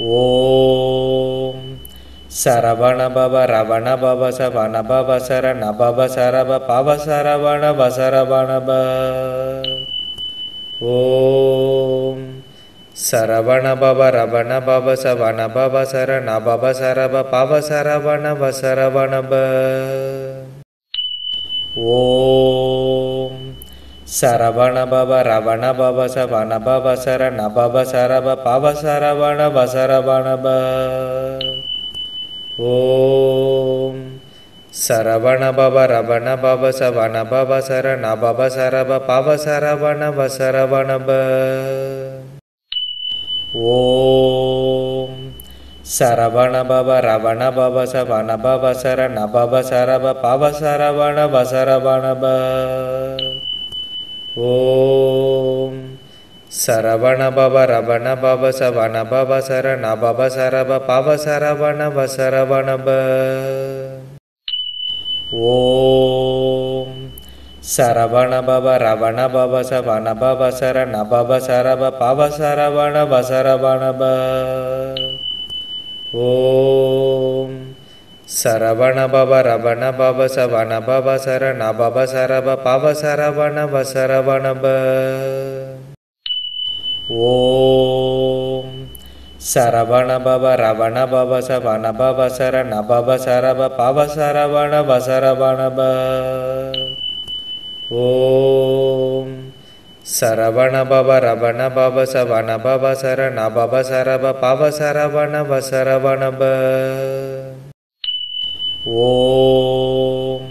ஓம் சரவண பவ ரவண பவ சவண பவ சரண பவ சரவ பவ சரவண வசரவணப. ஓம் சரவண பவ ரவண பவ சவண பவ சரண பவ சரவ பவ சரவண வசரவணப. ஓம் சரவண பவ ரவண பவ சவண பவ சரண பவ சரவ பவ சரவண வசரவணப. ஓம் சரவண பவ ரவண பவ சவண பவ சரண பவ சரவ பவ சரவண வசரவணப. ஓம் சரவண பவ ரவண பவ சவண பவ சரண பவ சரவ பவ சரவண வசரவணப. ஓம் சரவண பவ ரவண பவ சவண பவ சரண பவ சரவ பவ சரவண வசரவணப. ஓம் சரவண பவ ரவண பவ சவண பவ சரண பவ சரவ பவ சரவண வசரவணப. ஓம் சரவண பவ ரவண பவ சவண பவ சரண பவ சரவ பவ சரவண வசரவணப. ஓம் சரவண பவ ரவண பவ சவண பவ சரண பவ சரவ பவ சரவண வசரவணப. ஓம் சரவண பவ ரவண பவ சவண பவ சரண பவ சரவ பவ சரவண வசரவணப. ஓம்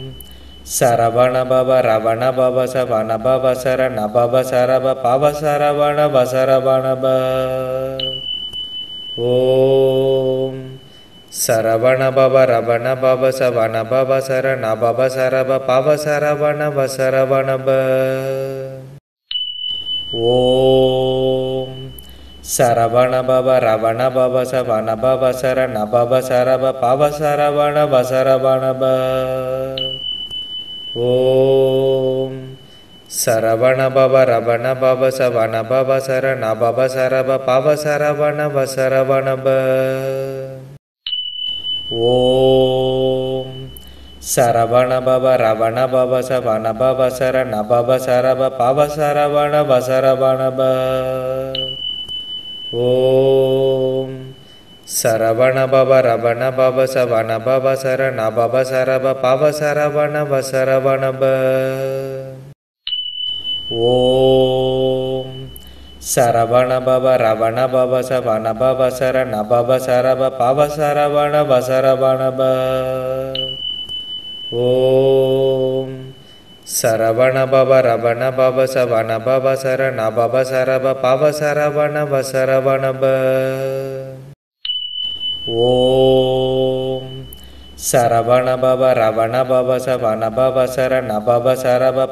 சரவண பவ ரவண பவ சவண பவ சரண பவ சரவ பவ சரவண வசரவணப. ஓம் சரவண பவ ரவண பவ சவண பவ சரண பவ சரவ பவ சரவண வசரவணப. ஓம் சரவண பவ ரவண பவ சவண பவ சரண பவ சரவ பவ சரவண வசரவணப. ஓம் சரவண பவ ரவண பவ சவண பவ சரண பவ சரவ பவ சரவண வசரவணப. ஓம் சரவண பவ ரவண பவ சவண பவ சரண பவ சரவ பவ சரவண வசரவணப. ஓம் சரவண பவ ரவண பவ சவண பவ சரண பவ சரவ பவ சரவண வசரவணப. ஓம் சரவண பவ ரவண பவ சவண பவ சரண பவ சரவ பவ சரவண வசரவணப. ஓம் சரவண பவ ரவண பவ சவண பவ சரண பவ சரவ பவ சரவண வசரவணப. ஓம் சரவண பவ ரவண பவ சவண பவ சரண பவ சரவ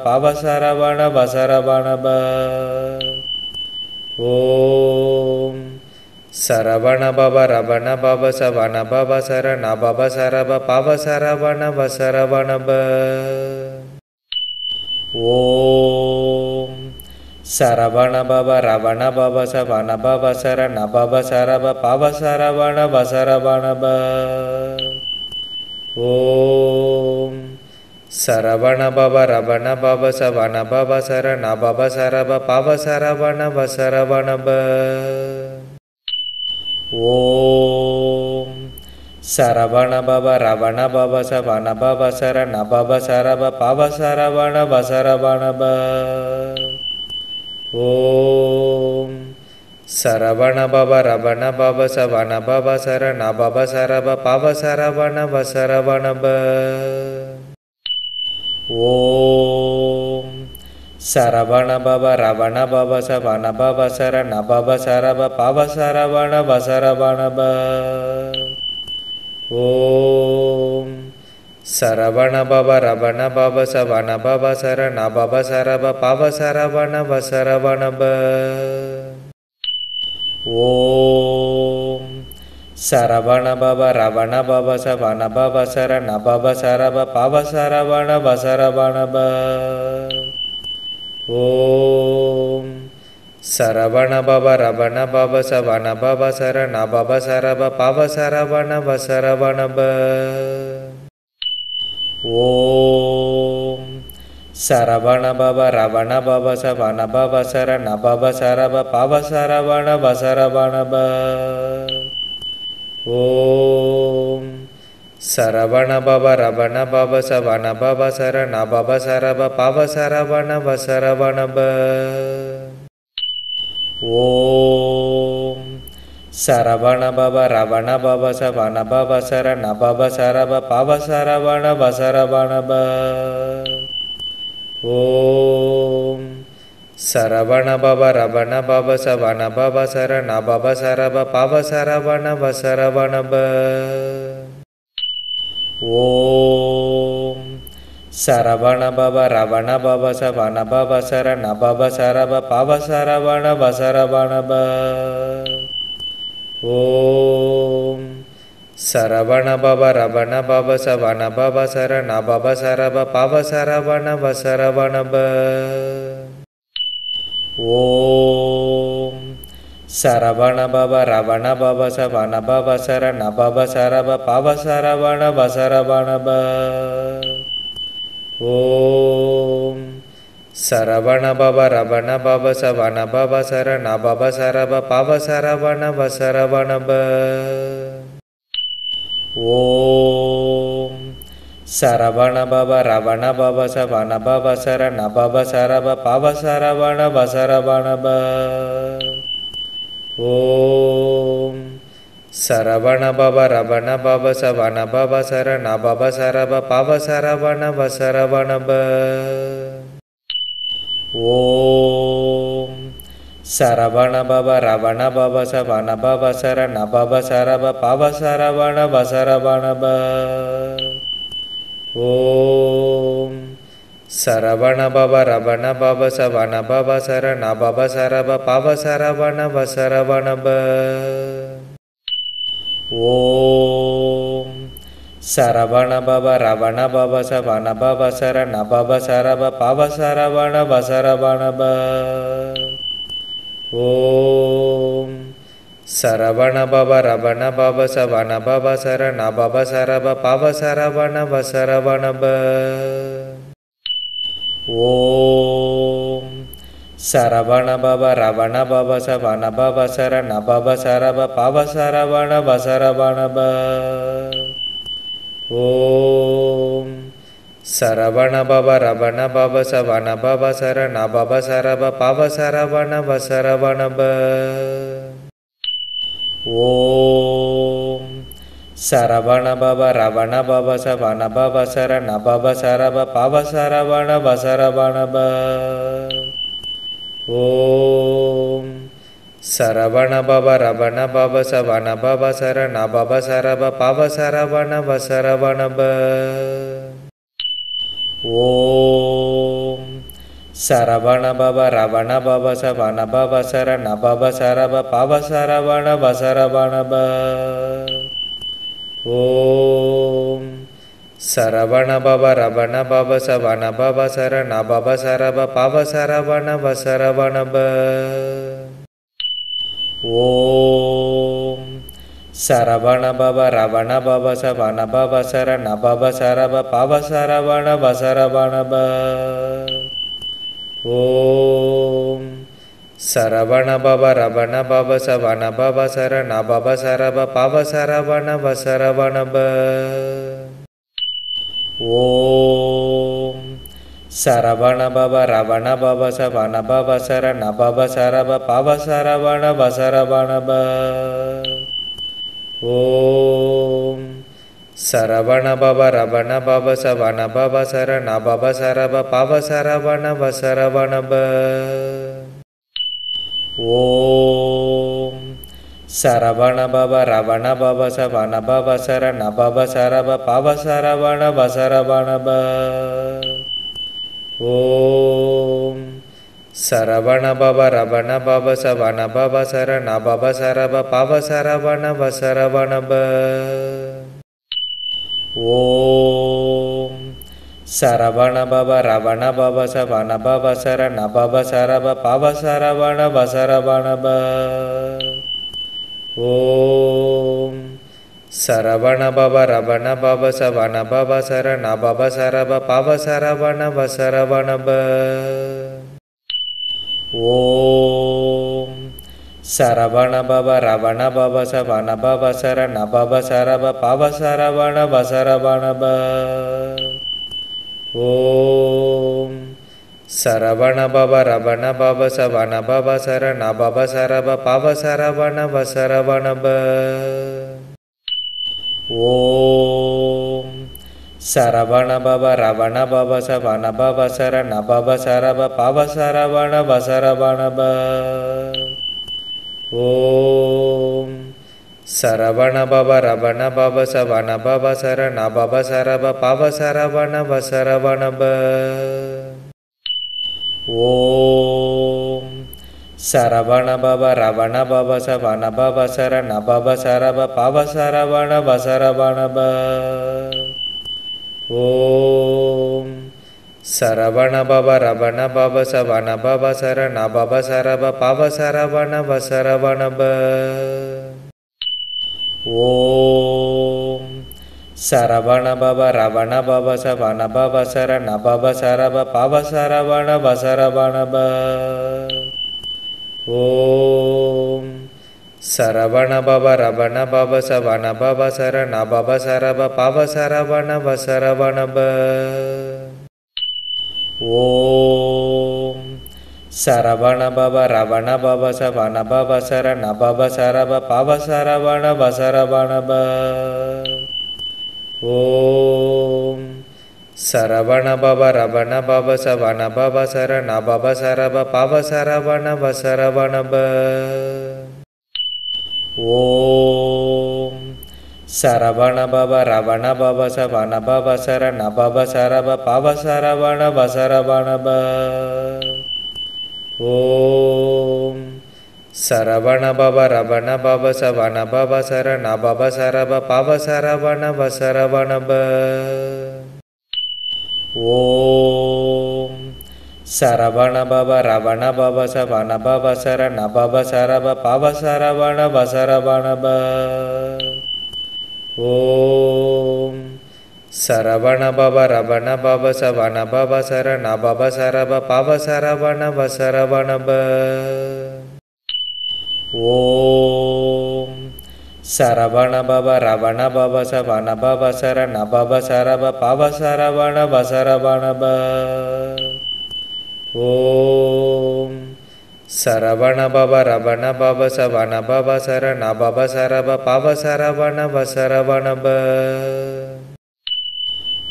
பவ சரவண வசரவணப. ஓம் சரவண பவ ரவண பவ சவண பவ சரண பவ சரவ பவ சரவண வசரவணப. ஓம் சரவண பவ ரவண பவ சவண பவ சரண பவ சரவ பவ சரவண வசரவணப. ஓம் சரவண பவ ரவண பவ சவண பவ சரண பவ சரவ பவ சரவண வசரவணப. ஓம் சரவண பவ ரவண பவ சவண பவ சரண பவ சரவ பவ சரவண வசரவணப. ஓம் சரவண பவ ரவண பவ சவண பவ சரண பவ சரவ பவ சரவண வசரவணப. ஓம் சரவண பவ ரவண பவ சவண பவ சரண பவ சரவ பவ சரவண வசரவணப. ஓம் சரவண பவ ரவண பவ சவண பவ சரண பவ சரவ பவ சரவண வசரவணப. ஓம் சரவண பவ ரவண பவ சவண பவ சரண பவ சரவ பவ சரவண வசரவணப. ஓம் சரவண பவ ரவண பவ சவண பவ சரண பவ சரவ பவ சரவண வசரவணப. ஓம் சரவண பவ ரவண பவ சவண பவ சரண பவ சரவ பவ சரவண வசரவணப. ஓம் சரவண பவ ரவண பவ சவண பவ சரண பவ சரவ பவ சரவண வசரவணப. ஓம் சரவண பவ ரவண பவ சவண பவ சரண பவ சரவ பவ சரவண வசரவணப. ஓம் சரவண பவ ரவண பவ சவண பவ சரண பவ சரவ பவ சரவண வசரவணப. ஓம் சரவண பவ ரவண பவ சவண பவ சரண பவ சரவ பவ சரவண வசரவணப. ஓம் சரவண பவ ரவண பவ சவண பவ சரண பவ சரவ பவ சரவண வசரவணப. ஓம் சரவண பவ ரவண பவ சவண பவ சரண பவ சரவ பவ சரவண வசரவணப. ஓம் சரவண பவ ரவண பவ சவண பவ சரண பவ சரவ பவ சரவண வசரவணப. ஓம் சரவண பவ ரவண பவ சவண பவ சரண பவ சரவ பவ சரவண வசரவணப. ஓம் சரவண பவ ரவண பவ சவண பவ சரண பவ சரவ பவ சரவண வசரவணப. ஓம் சரவண பவ ரவண பவ சவண பவ சரண பவ சரவ பவ சரவண வசரவணப. ஓம் சரவண பவ ரவண பவ சவண பவ சரண பவ சரவ பவ சரவண வசரவணப. ஓம் சரவண பவ ரவண பவ சவண பவ சரண பவ சரவ பவ சரவண வசரவணப. ஓம் சரவண பவ ரவண பவ சவண பவ சரண பவ சரவ பவ சரவண வசரவணப. ஓம் சரவண பவ ரவண பவ சவண பவ சரண பவ சரவ பவ சரவண வசரவணப. ஓம் சரவண பவ ரவண பவ சவண பவ சரண பவ சரவ பவ சரவண வசரவணப. ஓம் சரவண பவ ரவண பவ சவண பவ சரண பவ சரவ பவ சரவண வசரவணப. ஓம் சரவண பவ ரவண பவ சவண பவ சரண பவ சரவ பவ சரவண வசரவணப. ஓம் சரவண பவ ரவண பவ சவண பவ சரண பவ சரவ பவ சரவண வசரவணப. ஓம் சரவண பவ ரவண பவ சவண பவ சரண பவ சரவ பவ சரவண வசரவணப. ஓம் சரவண பவ ரவண பவ சவண பவ சரண பவ சரவ பவ சரவண வசரவணப. ஓம் சரவண பவ ரவண பவ சவண பவ சரண பவ சரவ பவ சரவண வசரவணப. ஓம் சரவண பவ ரவண பவ சவண பவ சரண பவ சரவ பவ சரவண வசரவணப. ஓம் சரவண பவ ரவண பவ சவண பவ சரண பவ சரவ பவ சரவண வசரவணப. ஓம் சரவண பவ ரவண பவ சவண பவ சரண பவ சரவ பவ சரவண வசரவணப. ஓம் சரவண பவ ரவண பவ சவண பவ சரண பவ சரவ பவ சரவண வசரவணப. ஓம் சரவண பவ ரவண பவ சவண பவ சரண பவ சரவ பவ சரவண வசரவண ப. ஓம் சரவண பவ ரவண பவ சவண பவ சரண பவ சரவ பவ சரவண வசரவண ப. ஓம் சரவண பவ ரவண பவ சவண பவ சரண பவ சரவ பவ சரவண வசரவண ப. ஓம் சரவண பவ ரவண பவ சவண பவ சரண பவ சரவ பவ சரவண வசரவண ப. ஓம் சரவண பவ ரவண பவ சவண பவ சரண பவ சரவ பவ சரவண வசரவண ப. ஓம் சரவண பவ ரவண பவ சவண பவ சரண பவ சரவ பவ சரவண வசரவண ப. ஓம் சரவண பவ ரவண பவ சவண பவ சரண பவ சரவ பவ சரவண வசரவண ப. ஓம் சரவண பவ ரவண பவ சவண பவ சரண பவ சரவ பவ சரவண வசரவண ப. ஓம் சரவண பவ ரவண பவ சவண பவ சரண பவ சரவ பவ சரவண வசரவண ப. ஓம் சரவண பவ ரவண பவ சவண பவ சரண பவ சரவ பவ சரவண வசரவண ப. ஓம் சரவண பவ ரவண பவ சவண பவ சரண பவ சரவ பவ சரவண வசரவண ப. ஓம் சரவண பவ ரவண பவ சவண பவ சரண பவ சரவ பவ சரவண வசரவண ப. ஓம் சரவண பவ ரவண பவ சவண பவ சரண பவ சரவ பவ சரவண வசரவண ப. ஓம் சரவண பவ ரவண பவ சவண பவ சரண பவ சரவ பவ சரவண வசரவண ப. ஓம் சரவண பவ ரவண பவ சவண பவ சரண பவ சரவ பவ சரவண வசரவண ப. ஓம் சரவண பவ ரவண பவ சவண பவ சரண பவ சரவ பவ சரவண வசரவண ப. ஓம் சரவண பவ ரவண பவ சவண பவ சரண பவ சரவ பவ சரவண வசரவண ப. ஓம் சரவண பவ ரவண பவ சவண பவ சரண பவ சரவ பவ சரவண வசரவண ப. ஓம் சரவண பவ ரவண பவ சவண பவ சரண பவ சரவ பவ சரவண வசரவண ப.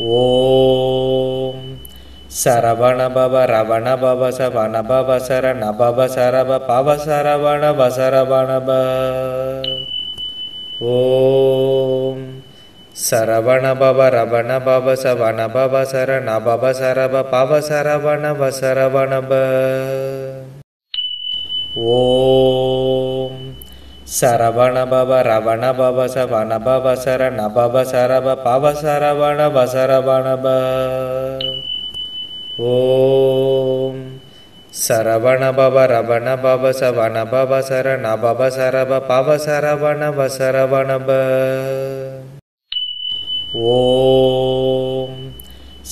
ஓம் சரவண பவ ரவண பவ சவண பவ சரண பவ சரவ பவ சரவண வசரவண ப. ஓம் சரவண பவ ரவண பவ சவண பவ சரண பவ சரவ பவ சரவண வசரவண ப. ஓம் சரவண பவ ரவண பவ சவண பவ சரண பவ சரவ பவ சரவண வசரவண ப. ஓம்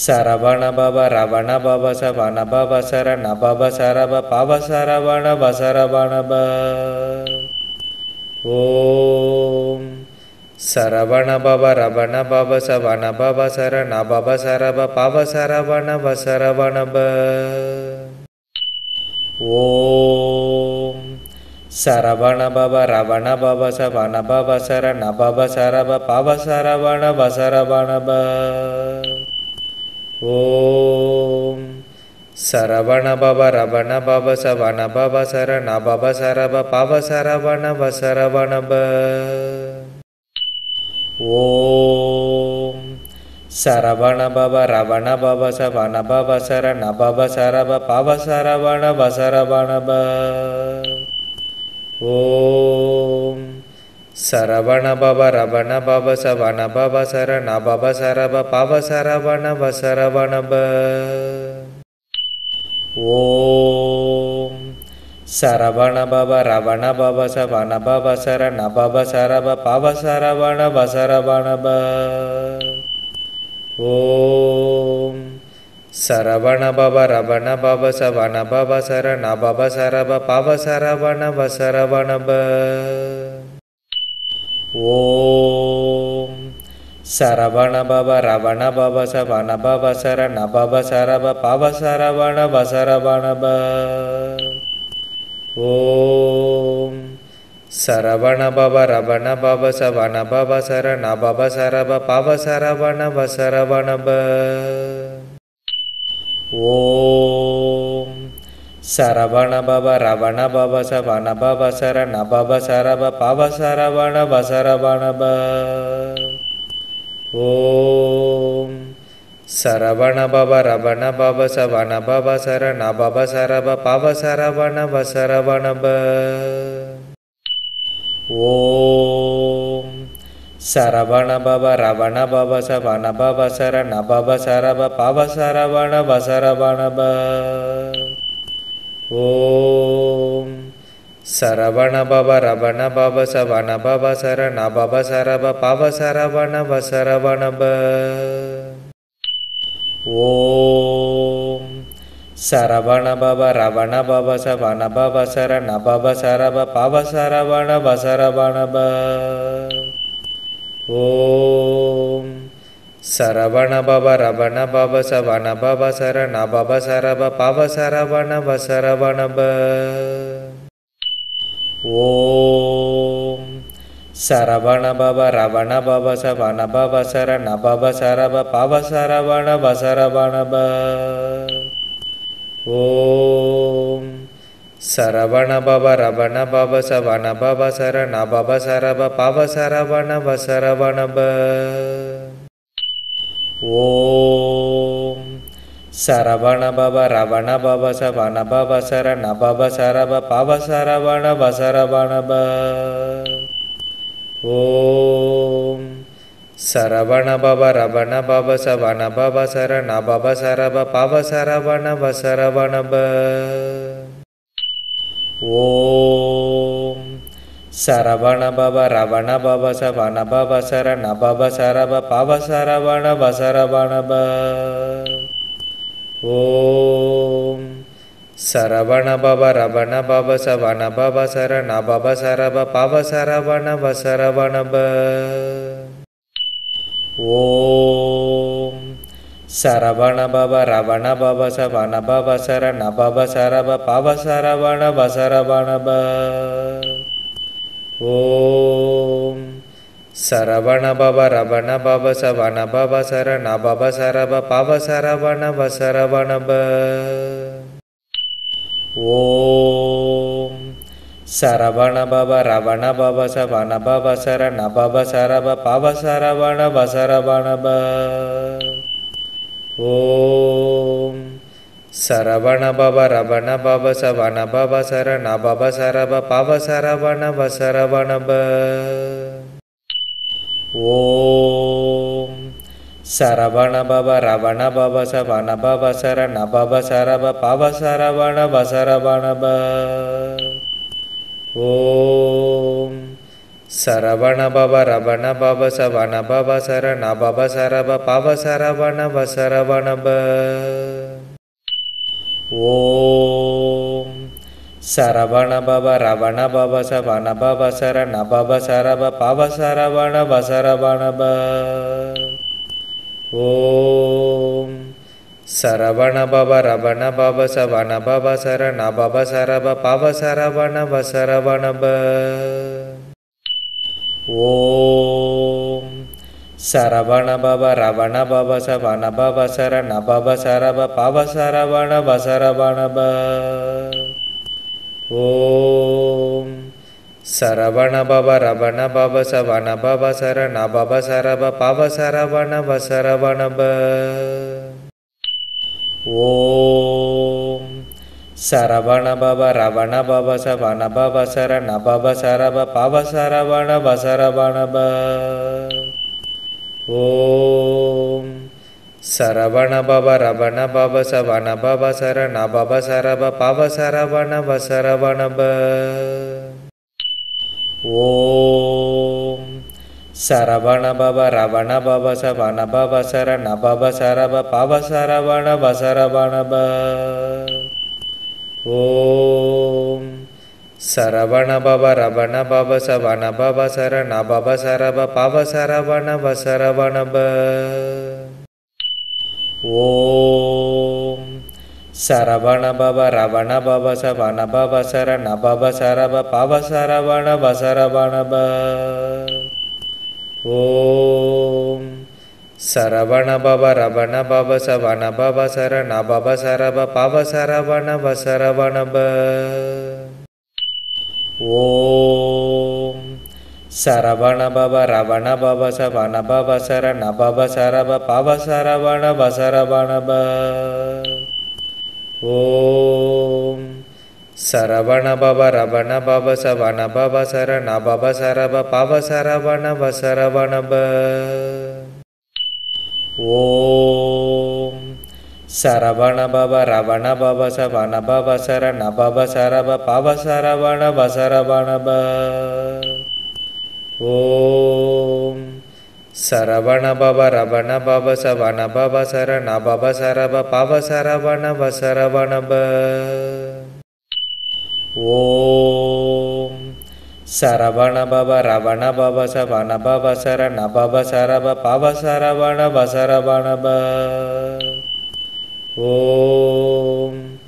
சரவண பவ ரவண பவ சவண பவ சரண பவ சரவ பவ சரவண வசரவண ப. ஓம் சரவண பவ ரவண பவ சவண பவ சரண பவ சரவ பவ சரவண வசரவண ப. ஓம் சரவண பவ ரவண பவ சவண பவ சரண பவ சரவ பவ சரவண வசரவண ப. ஓம் சரவண பவ ரவண பவ சவண பவ சரண பவ சரவ பவ சரவண வசரவண ப. ஓம் சரவண பவ ரவண பவ சவண பவ சரண பவ சரவ பவ சரவண வசரவண ப. ஓம் சரவண பவ ரவண பவ சவண பவ சரண பவ சரவ பவ சரவண வசரவணப. ஓம் சரவண பவ ரவண பவ சவண பவ சரண பவ சரவ பவ சரவண வசரவணப. ஓம் சரவண பவ ரவண பவ சவண பவ சரண பவ சரவ பவ சரவண வசரவணப. ஓம் சரவண பவ ரவண பவ சவண பவ சரண பவ சரவ பவ சரவண வசரவணப. ஓம் சரவண பவ ரவண பவ சவண பவ சரண பவ சரவ பவ சரவண வசரவணப. ஓம் சரவண பவ ரவண பவ சவண பவ சரண பவ சரவ பவ சரவண வசரவணப. ஓம் சரவண பவ ரவண பவ சவண பவ சரண பவ சரவ பவ சரவண வசரவணப. ஓம் சரவண பவ ரவண பவ சவண பவ சரண பவ சரவ பவ சரவண வசரவணப. ஓம் சரவண பவ ரவண பவ சவண பவ சரண பவ சரவ பவ சரவண வசரவணப. ஓம் சரவண பவ ரவண பவ சவண பவ சரண பவ சரவ பவ சரவண வசரவணப. ஓம் சரவண பவ ரவண பவ சவண பவ சரண பவ சரவ பவ சரவண வசரவணப. ஓம் சரவண பவ ரவண பவ சவண பவ சரண பவ சரவ பவ சரவண வசரவணப. ஓம் சரவண பவ ரவண பவ சவண பவ சரண பவ சரவ பவ சரவண வசரவணப. ஓம் சரவண பவ ரவண பவ சவண பவ சரண பவ சரவ பவ சரவண வசரவணப. ஓம் சரவண பவ ரவண பவ சவண பவ சரண பவ சரவ பவ சரவண வசரவணப. ஓம் சரவண பவ ரவண பவ சவண பவ சரண பவ சரவ பவ சரவண வசரவணப. ஓம் சரவண பவ ரவண பவ சவண பவ சரண பவ சரவ பவ சரவண வசரவணப. ஓம் சரவண பவ ரவண பவ சவண பவ சரண பவ சரவ பவ சரவண வசரவணப. ஓம் சரவண பவ ரவண பவ சவண பவ சரண பவ சரவ பவ சரவண வசரவணப. ஓம் சரவண பவ ரவண பவ சவண பவ சரண பவ சரவ பவ சரவண வசரவணப. ஓம் சரவண பவ ரவண பவ சவண பவ சரண பவ சரவ பவ சரவண வசரவணப. ஓம் சரவண பவ ரவண பவ சவண பவ சரண பவ சரவ பவ சரவண வசரவணப. ஓம் சரவண பவ ரவண பவ சவண பவ சரண பவ சரவ பவ சரவண வசரவணப. ஓம் சரவண பவ ரவண பவ சவண பவ சரண பவ சரவ பவ சரவண வசரவணப. ஓம் சரவண பவ ரவண பவ சவண பவ சரண பவ சரவ பவ சரவண வசரவணப. ஓம் சரவண பவ ரவண பவ சவண பவ சரண பவ சரவ பவ சரவண வசரவணப. ஓம் சரவண பவ ரவண பவ சவண பவ சரண பவ சரவ பவ சரவண வசரவணப. ஓம் சரவண பவ ரவண பவ சவண பவ சரண பவ சரவ பவ சரவண பசரவணப. ஓம் சரவண பவ ரவண பவ சவண பவ சரண பவ சரவ பவ சரவண பசரவணப. ஓம் சரவண பவ ரவண பவ சவண பவ சரண பவ சரவ பவ சரவண பசரவணப. ஓம் சரவண பவ ரவண பவ சவண பவ சரண பவ சரவ பவ சரவண பசரவணப. ஓம் சரவண பவ ரவண பவ சவண பவ சரண பவ சரவ பவ சரவண பசரவணப. ஓம் சரவண பவ ரவண பவ சவண பவ சரண பவ சரவ பவ சரவண பசரவணப. ஓம் சரவண பவ ரவண பவ சவண பவ சரண பவ சரவ பவ சரவண பசரவணப. ஓம் சரவண பவ ரவண பவ சவண பவ சரண பவ சரவ பவ சரவண பசரவணப. ஓம் சரவண பவ ரவண பவ சவண பவ சரண பவ சரவ பவ சரவண பசரவணப. ஓம் சரவண பவ ரவண பவ சவண பவ சரண பவ சரவ பவ சரவண பசரவணப. ஓம் சரவண பவ ரவண பவ சவண பவ சரண பவ சரவ பவ சரவண பசரவணப. ஓம்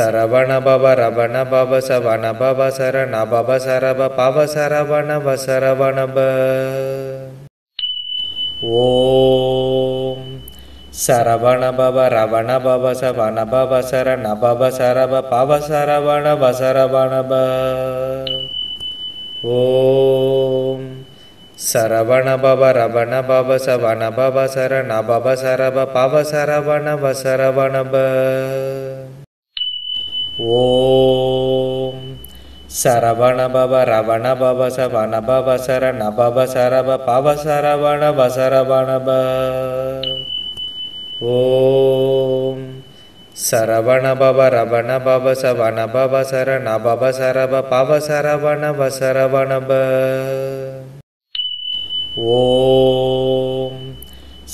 சரவண பவ ரவண பவ சவண பவ சரண பவ சரவ பவ சரவண பசரவணப. ஓம் சரவண பவ ரவண பவ சவண பவ சரண பவ சரவ பவ சரவண பசரவணப. ஓம் சரவண பவ ரவண பவ சவண பவ சரண பவ சரவ பவ சரவண பசரவணப. ஓம் சரவண பவ ரவண பவ சவண பவ சரண பவ சரவ பவ சரவண பசரவணப. ஓம் சரவண பவ ரவண பவ சவண பவ சரண பவ சரவ பவ சரவண பசரவணப. ஓம்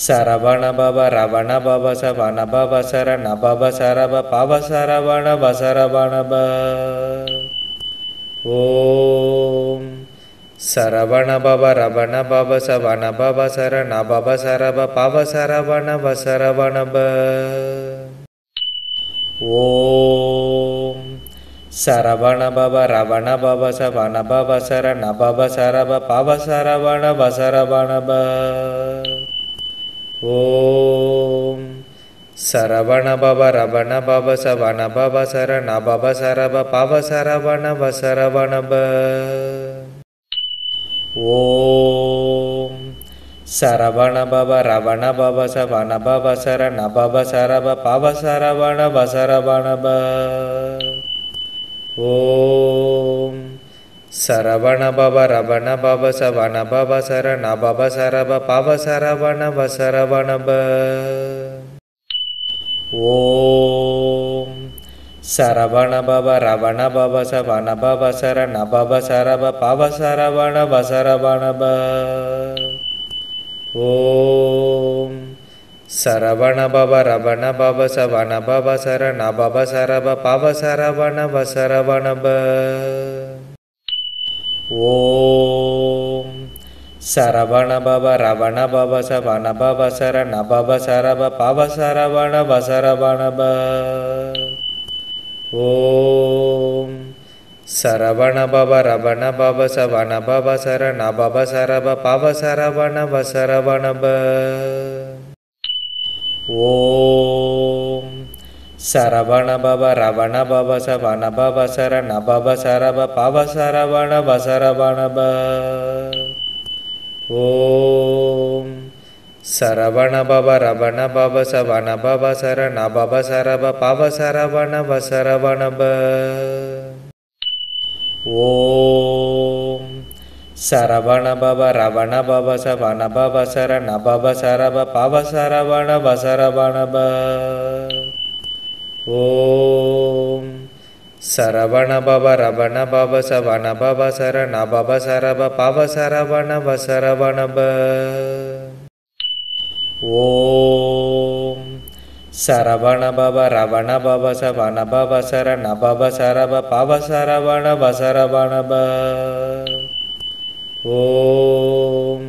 சரவண பவ ரவண பவ சவண பவ சரண பவ சரவ பவ சரவண பசரவணப. ஓம் சரவண பவ ரவண பவ சவண பவ சரண பவ சரவ பவ சரவண பசரவணப. ஓம் சரவண பவ ரவண பவ சவண பவ சரண பவ சரவ பவ சரவண பசரவணப. ஓம் சரவண பவ ரவண பவ சவண பவ சரண பவ சரவ பவ சரவண பசரவணப. ஓம் சரவண பவ ரவண பவ சவண பவ சரண பவ சரவ பவ சரவண பசரவணப. ஓம் சரவண பவ ரவண பவ சவண பவ சரண பவ சரவ பவ சரவண பசரவணப. ஓம் சரவண பவ ரவண பவ சவண பவ சரண பவ சரவ பவ சரவண பசரவணப. ஓம் சரவண பவ ரவண பவ சவண பவ சரண பவ சரவ பவ சரவண பசரவணப. ஓம் சரவண பவ ரவண பவ சவண பவ சரண பவ சரவ பவ சரவண பசரவணப. ஓம் சரவண பவ ரவண பவ சவண பவ சரண பவ சரவ பவ சரவண பசரவணப. ஓம் சரவண பவ ரவண பவ சவண பவ சரண பவ சரவ பவ சரவண பசரவணப. ஓம் சரவண பவ ரவண பவ சவண பவ சரண பவ சரவ பவ சரவண வசரவணப. ஓம் சரவண பவ ரவண பவ சவண பவ சரண பவ சரவ பவ சரவண வசரவணப. ஓம் சரவண பவ ரவண பவ சவண பவ சரண பவ சரவ பவ சரவண வசரவணப. ஓம் சரவண பவ ரவண பவ சவண பவ சரண பவ சரவ பவ சரவண வசரவணப. ஓம்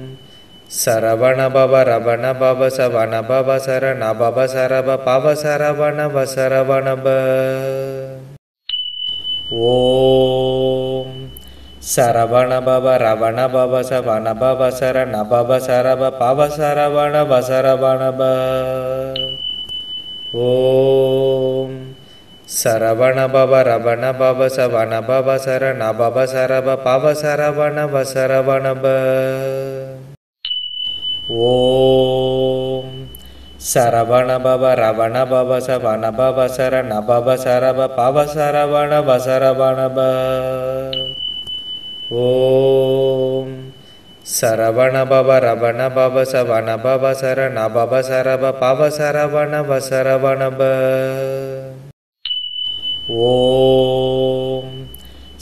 சரவண பவ ரவண பவ சவண பவ சரண பவ சரவ பவ சரவண வசரவணப. ஓம் சரவண பவ ரவண பவ சவண பவ சரண பவ சரவ பவ சரவண வசரவணப. ஓம் சரவண பவ ரவண பவ சவண பவ சரண பவ சரவ பவ சரவண வசரவணப. ஓம் சரவண பவ ரவண பவ சவண பவ சரண பவ சரவ பவ சரவண வசரவணப. ஓம் சரவண பவ ரவண பவ சவண பவ சரண பவ சரவ பவ சரவண வசரவணப. ஓம்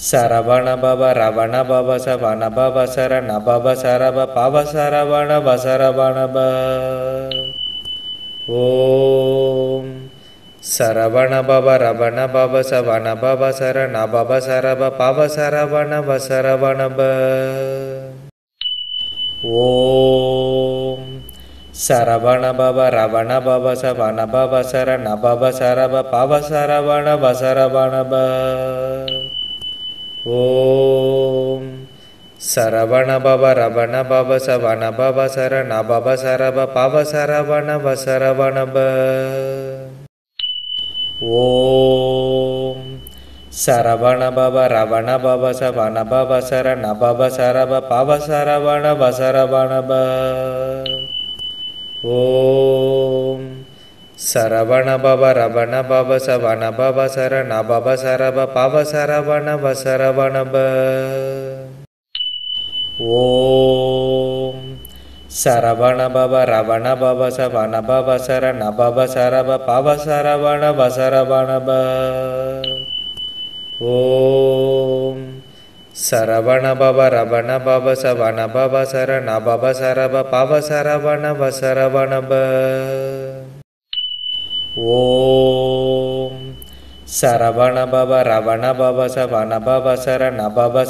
சரவண பவ ரவண பவ சவண பவ சரண பவ சரவ பவ சரவண வசரவணப. ஓம் சரவண பவ ரவண பவ சவண பவ சரண பவ சரவ பவ சரவண வசரவணப. ஓம் சரவண பவ ரவண பவ சவண பவ சரண பவ சரவ பவ சரவண வசரவணப. ஓம் சரவண பவ ரவண பவ சவண பவ சரண பவ சரவ பவ சரவண வசரவணப. ஓம் சரவண பவ ரவண பவ சவண பவ சரண பவ சரவ பவ சரவண வசரவணப. ஓம் சரவண பவ ரவண பவ சவண பவ சரண பவ சரவ பவ சரவண வசரவணப. ஓம் சரவண பவ ரவண பவ சவண பவ சரண பவ சரவ பவ சரவண வசரவணப. ஓம் சரவண பவ ரவண பவ சவண பவ சரண பவ சரவ பவ சரவண வசரவணப. ஓம் சரவண பவ ரவண பவ சவண பவ சரண பவ சரவ பவ சரவண வசரவணப. ஓம் சரவண பவ ரவண பவ சவண பவ சரண பவ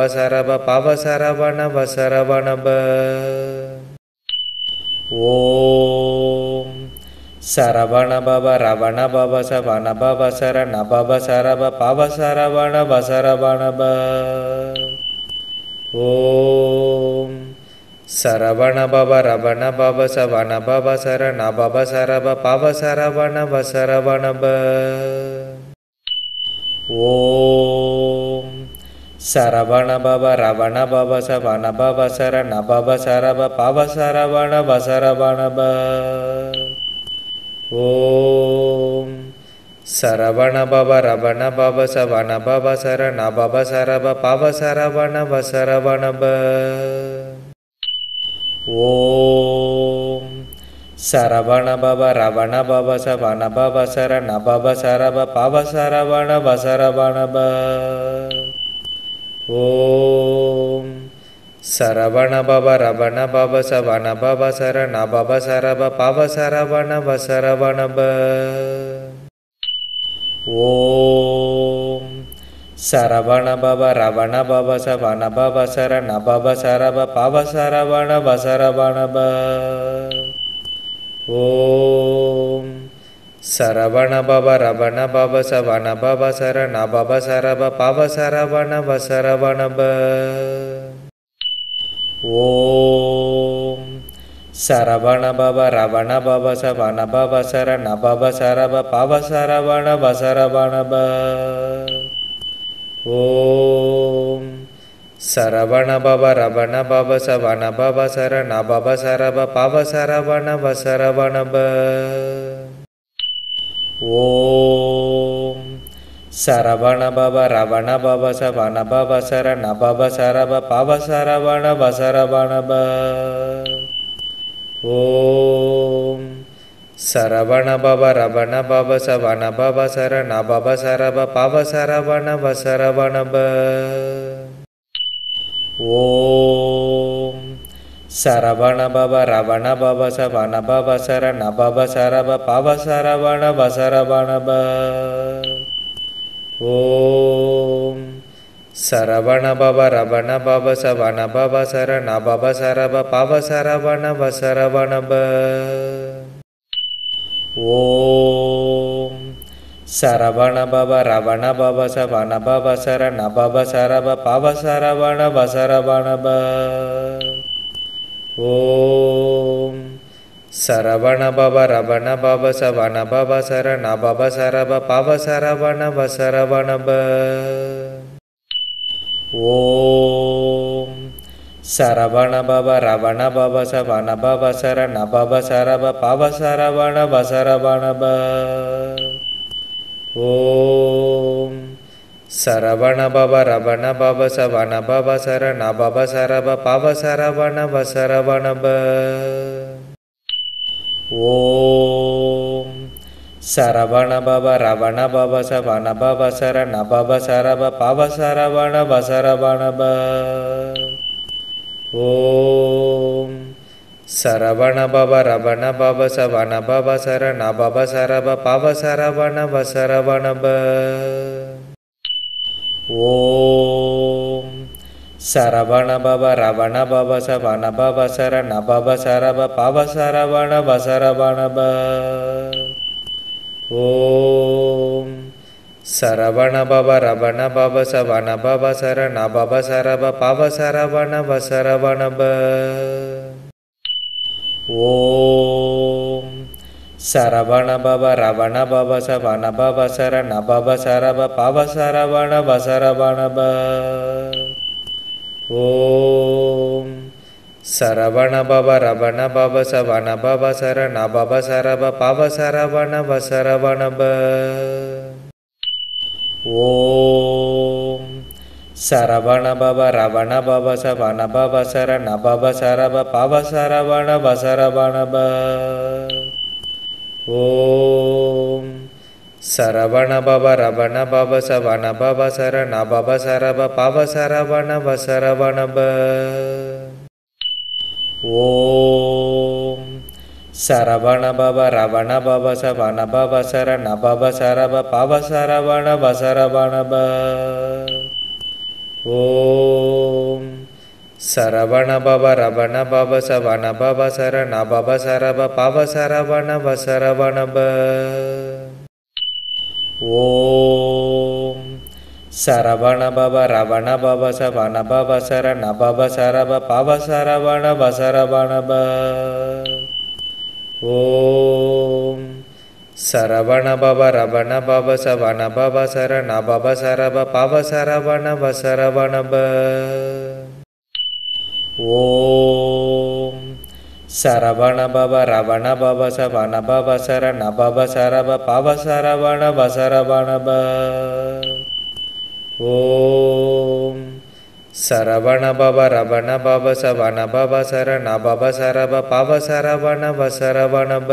சரவ பவ சரவண வசரவணப. ஓம் சரவண பவ ரவண பவ சவண பவ சரண பவ சரவ பவ சரவண வசரவணப. ஓம் சரவண பவ ரவண பவ சவண பவ சரண பவ சரவ பவ சரவண வசரவணப. ஓம் சரவண பவ ரவண பவ சவண பவ சரண பவ சரவ பவ சரவண வசரவணப. ஓம் சரவண பவ ரவண பவ சவண பவ சரண பவ சரவ பவ சரவண வசரவணப. ஓம் சரவண பவ ரவண பவ சவண பவ சரண பவ சரவ பவ சரவண வசரவணப. ஓம் சரவண பவ ரவண பவ சவண பவ சரண பவ சரவ பவ சரவண வசரவணப. ஓம் சரவண பவ ரவண பவ சவண பவ சரண பவ சரவ பவ சரவண வசரவணப. ஓம் சரவண பவ ரவண பவ சவண பவ சரண பவ சரவ பவ சரவண வசரவணப. ஓம் சரவண பவ ரவண பவ சவண பவ சரண பவ சரவ பவ சரவண வசரவண ப. ஓம் சரவண பவ ரவண பவ சவண பவ சரண பவ சரவ பவ சரவண வசரவண ப. ஓம் சரவண பவ ரவண பவ சவண பவ சரண பவ சரவ பவ சரவண வசரவண ப. ஓம் சரவண பவ ரவண பவ சவண பவ சரண பவ சரவ பவ சரவண வசரவண ப. ஓம் சரவண பவ ரவண பவ சவண பவ சரண பவ சரவ பவ சரவண வசரவண ப. ஓம் சரவண பவ ரவண பவ சவண பவ சரண பவ சரவ பவ சரவண வசரவண ப. ஓம் சரவண பவ ரவண பவ சவண பவ சரண பவ சரவ பவ சரவண வசரவண ப. ஓம் சரவண பவ ரவண பவ சவண பவ சரண பவ சரவ பவ சரவண வசரவண ப. ஓம் சரவண பவ ரவண பவ சவண பவ சரண பவ சரவ பவ சரவண வசரவண ப. ஓம் சரவண பவ ரவண பவ சவண பவ சரண பவ சரவ பவ சரவண வசரவண ப. ஓம் சரவண பவ ரவண பவ சவண பவ சரண பவ சரவ பவ சரவண வசரவண ப. ஓம் சரவண பவ ரவண பவ சவண பவ சரண பவ சரவ பவ சரவண வசரவண ப. ஓம் சரவண பவ ரவண பவ சவண பவ சரண பவ சரவ பவ சரவண வசரவண ப. ஓம் சரவண பவ ரவண பவ சவண பவ சரண பவ சரவ பவ சரவண வசரவண ப. ஓம் சரவண பவ ரவண பவ சவண பவ சரண பவ சரவ பவ சரவண வசரவண ப. ஓம் சரவண பவ ரவண பவ சவண பவ சரண பவ சரவ பவ சரவண வசரவண ப. ஓம் சரவண பவ ரவண பவ சவண பவ சரண பவ சரவ பவ சரவண வசரவண ப. ஓம் சரவண பவ ரவண பவ சவண பவ சரண பவ சரவ பவ சரவண வசரவண ப. ஓம் சரவண பவ ரவண பவ சவண பவ சரண பவ சரவ பவ சரவண வசரவண ப. ஓம் சரவண பவ ரவண பவ சவண பவ சரண பவ சரவ பவ சரவண வசரவண ப. ஓம் சரவண பவ ரவண பவ சவண பவ சரண பவ சரவ பவ சரவண வசரவண ப. ஓம் சரவண பவ ரவண பவ சவண பவ சரண பவ சரவ பவ சரவண வசரவண ப. ஓம் சரவண பவ ரவண பவ சவண பவ சரண பவ சரவ பவ சரவண வசரவண ப. ஓம் சரவண பவ ரவண பவ சவண பவ சரண பவ சரவ பவ சரவண வசரவண ப.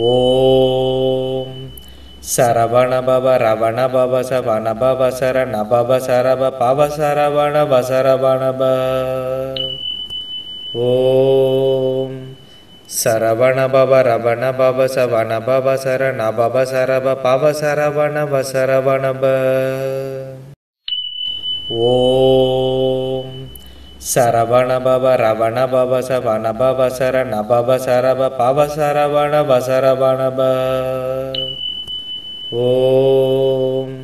ஓம் சரவண பவ ரவண பவ சவண பவ சரண பவ சரவ பவ சரவண வசரவண ப. ஓம் சரவண பவ ரவண பவ சவண பவ சரண பவ சரவ பவ சரவண வசரவண ப. ஓம் சரவண பவ ரவண பவ சவண பவ சரண பவ சரவ பவ சரவண வசரவண ப. ஓம்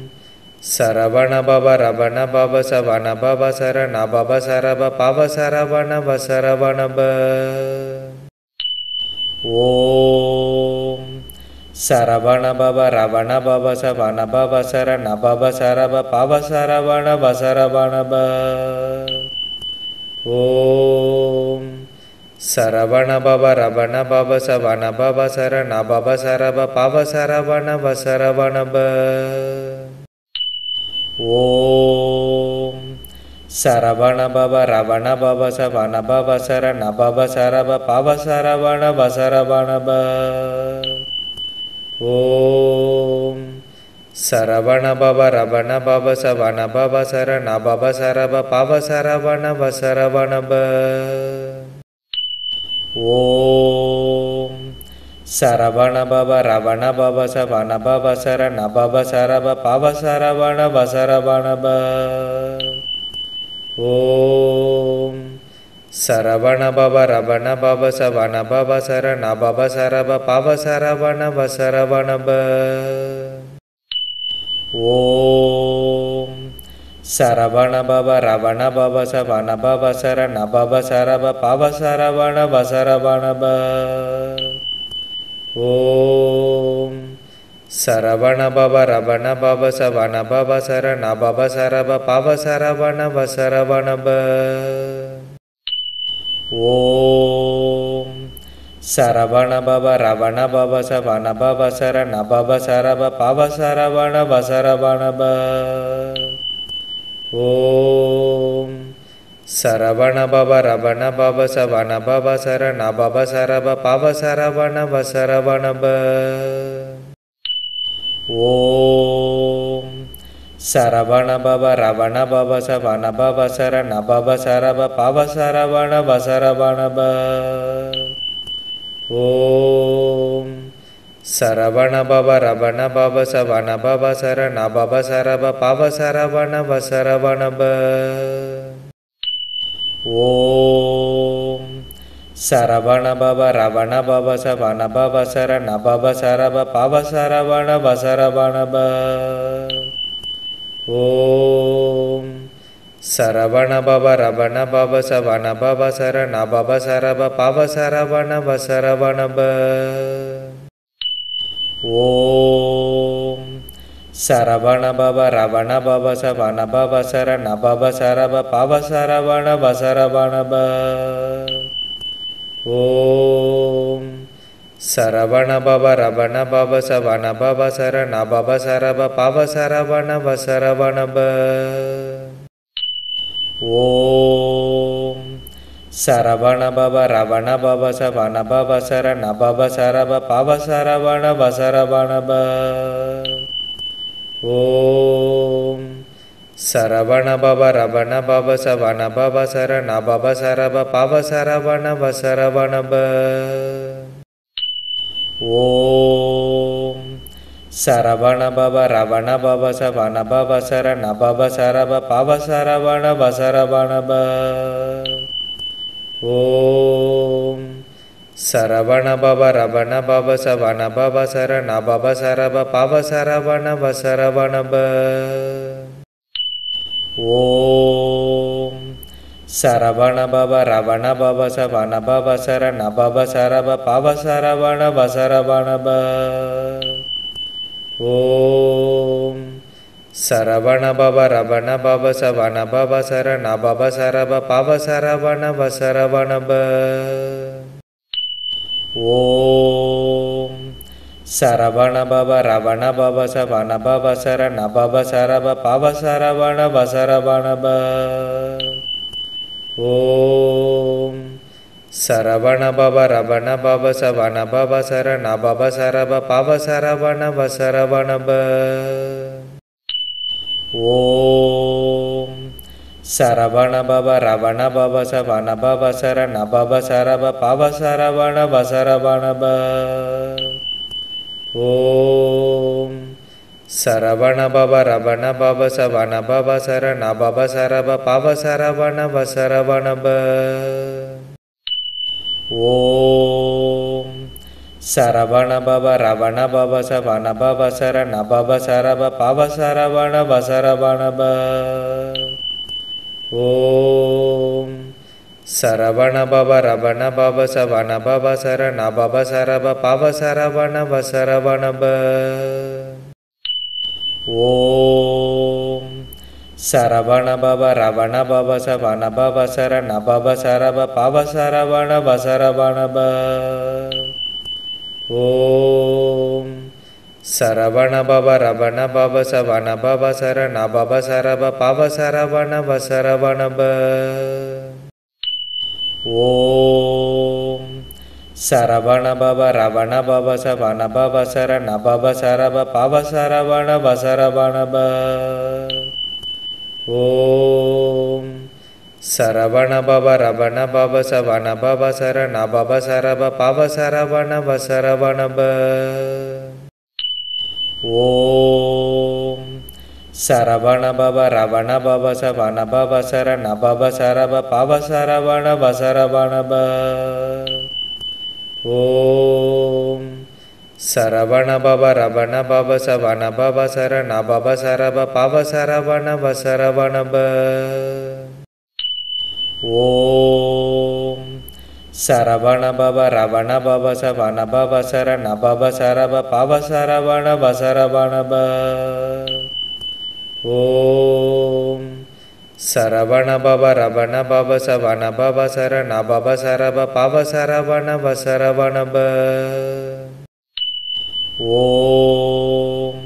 சரவண பவ ரவண பவ சவண பவ சரண பவ சரவ பவ சரவண வசரவணப. ஓம் சரவண பவ ரவண பவ சவண பவ சரண பவ சரவ பவ சரவண வசரவணப. ஓம் சரவண பவ ரவண பவ சவண பவ சரண பவ சரவ பவ சரவண வசரவணப. ஓம் சரவண பவ ரவண பவ சவண பவ சரண பவ சரவ பவ சரவண வசரவணப. ஓம் சரவண பவ ரவண பவ சவண பவ சரண பவ சரவ பவ சரவண வசரவணப. ஓம் சரவண பவ ரவண பவ சவண பவ சரண பவ சரவ பவ சரவண வசரவணப. ஓம் சரவண பவ ரவண பவ சவண பவ சரண பவ சரவ பவ சரவண வசரவணப. ஓம் சரவண பவ ரவண பவ சவண பவ சரண பவ சரவ பவ சரவண வசரவணப. ஓம் சரவண பவ ரவண பவ சவண பவ சரண பவ சரவ பவ சரவண வசரவணப. ஓம் சரவண பவ ரவண பவ சவண பவ சரண பவ சரவ பவ சரவண வசரவணப. ஓம் சரவண பவ ரவண பவ சவண பவ சரண பவ சரவ பவ சரவண வசரவணப. ஓம் சரவண பவ ரவண பவ சவண பவ சரண பவ சரவ பவ சரவண வசரவணப. ஓம் சரவண பவ ரவண பவ சவண பவ சரண பவ சரவ பவ சரவண வசரவணப. ஓம் சரவண பவ ரவண பவ சவண பவ சரண பவ சரவ பவ சரவண வசரவணப. ஓம் சரவண பவ ரவண பவ சவண பவ சரண பவ சரவ பவ சரவண வசரவணப. ஓம் சரவண பவ ரவண பவ சவண பவ சரண பவ சரவ பவ சரவண வசரவணப. ஓம் சரவண பவ ரவண பவ சவண பவ சரண பவ சரவ பவ சரவண வசரவணப. ஓம் சரவண பவ ரவண பவ சவண பவ சரண பவ சரவ பவ சரவண வசரவணப. ஓம் சரவண பவ ரவண பவ சவண பவ சரண பவ சரவ பவ சரவண வசரவணப. ஓம் சரவண பவ ரவண பவ சவண பவ சரண பவ சரவ பவ சரவண வசரவணப. ஓம் சரவண பவ ரவண பவ சவண பவ சரண பவ சரவ பவ சரவண வசரவணப. ஓம் சரவண பவ ரவண பவ சவண பவ சரண பவ சரவ பவ சரவண வசரவணப. ஓம் சரவண பவ ரவண பவ சவண பவ சரண பவ சரவ பவ சரவண வசரவணப. ஓம் சரவண பவ ரவண பவ சவண பவ சரண பவ சரவ பவ சரவண வசரவணப. ஓம் சரவண பவ ரவண பவ சவண பவ சரண பவ சரவ பவ சரவண வசரவணப. ஓம் சரவண பவ ரவண பவ சவண பவ சரண பவ சரவ பவ சரவண வசரவணப. ஓம் சரவண பவ ரவண பவ சவண பவ சரண பவ சரவ பவ சரவண வசரவணப. ஓம் சரவண பவ ரவண பவ சவண பவ சரண பவ சரவ பவ சரவண வசரவணப. ஓம் சரவண பவ ரவண பவ சவண பவ சரண பவ சரவ பவ சரவண வசரவணப. ஓம் சரவண பவ ரவண பவ சவண பவ சரண பவ சரவ பவ சரவண வசரவணப. ஓம் சரவண பவ ரவண பவ சவண பவ சரண பவ சரவ பவ சரவண வசரவணப. ஓம் சரவண பவ ரவண பவ சவண பவ சரண பவ சரவ பவ சரவண வசரவணப. ஓம் சரவண பவ ரவண பவ சவண பவ சரண பவ சரவ பவ சரவண வசரவணப. ஓம் சரவண பவ ரவண பவ சவண பவ சரண பவ சரவ பவ சரவண வசரவணப. ஓம் சரவண பவ ரவண பவ சவண பவ சரண பவ சரவ பவ சரவண வசரவணப. ஓம் சரவண பவ ரவண பவ சவண பவ சரண பவ சரவ பவ சரவண வசரவணப. ஓம் சரவண பவ ரவண பவ சவண பவ சரண பவ சரவ பவ சரவண வசரவணப. ஓம்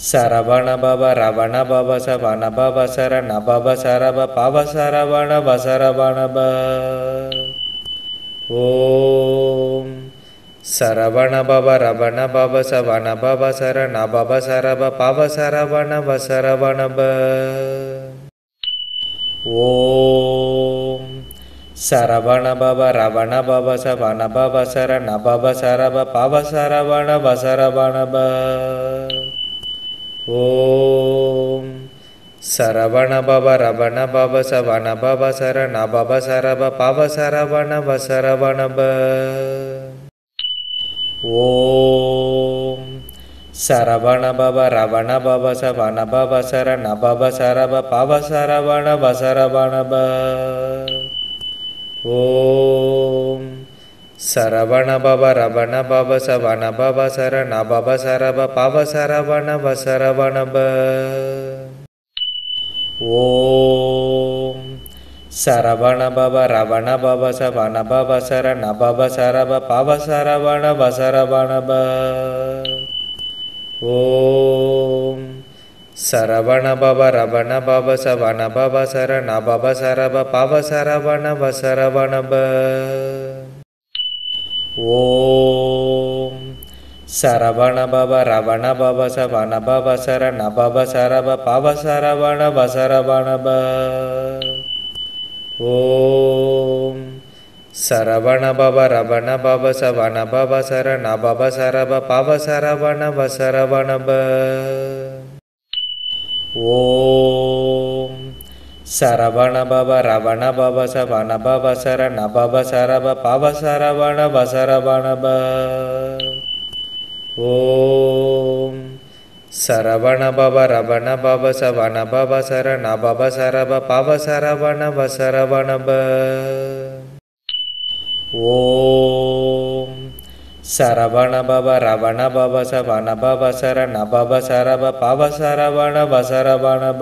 சரவண பவ ரவண பவ சவண பவ சரண பவ சரவ பவ சரவண வசரவணப. ஓம் சரவண பவ ரவண பவ சவண பவ சரண பவ சரவ பவ சரவண வசரவணப. ஓம் சரவண பவ ரவண பவ சவண பவ சரண பவ சரவ பவ சரவண வசரவணப. ஓம் சரவண பவ ரவண பவ சவண பவ சரண பவ சரவ பவ சரவண வசரவணப. ஓம் சரவண பவ ரவண பவ சவண பவ சரண பவ சரவ பவ சரவண வசரவணப. ஓம் சரவண பவ ரவண பவ சவண பவ சரண பவ சரவ பவ சரவண வசரவணப. ஓம் சரவண பவ ரவண பவ சவண பவ சரண பவ சரவ பவ சரவண வசரவணப. ஓம் சரவண பவ ரவண பவ சவண பவ சரண பவ சரவ பவ சரவண வசரவணப. ஓம் சரவண பவ ரவண பவ சவண பவ சரண பவ சரவ பவ சரவண வசரவணப. ஓம் சரவண பவ ரவண பவ சவண பவ சரண பவ சரவ பவ சரவண வசரவணப. ஓம் சரவண பவ ரவண பவ சவண பவ சரண பவ சரவ பவ சரவண வசரவணப. ஓம் சரவண பவ ரவண பவ சவண பவ சரண பவ சரவ பவ சரவண வசரவணப. ஓம் சரவண பவ ரவண பவ சவண பவ சரண பவ சரவ பவ சரவண வசரவணப.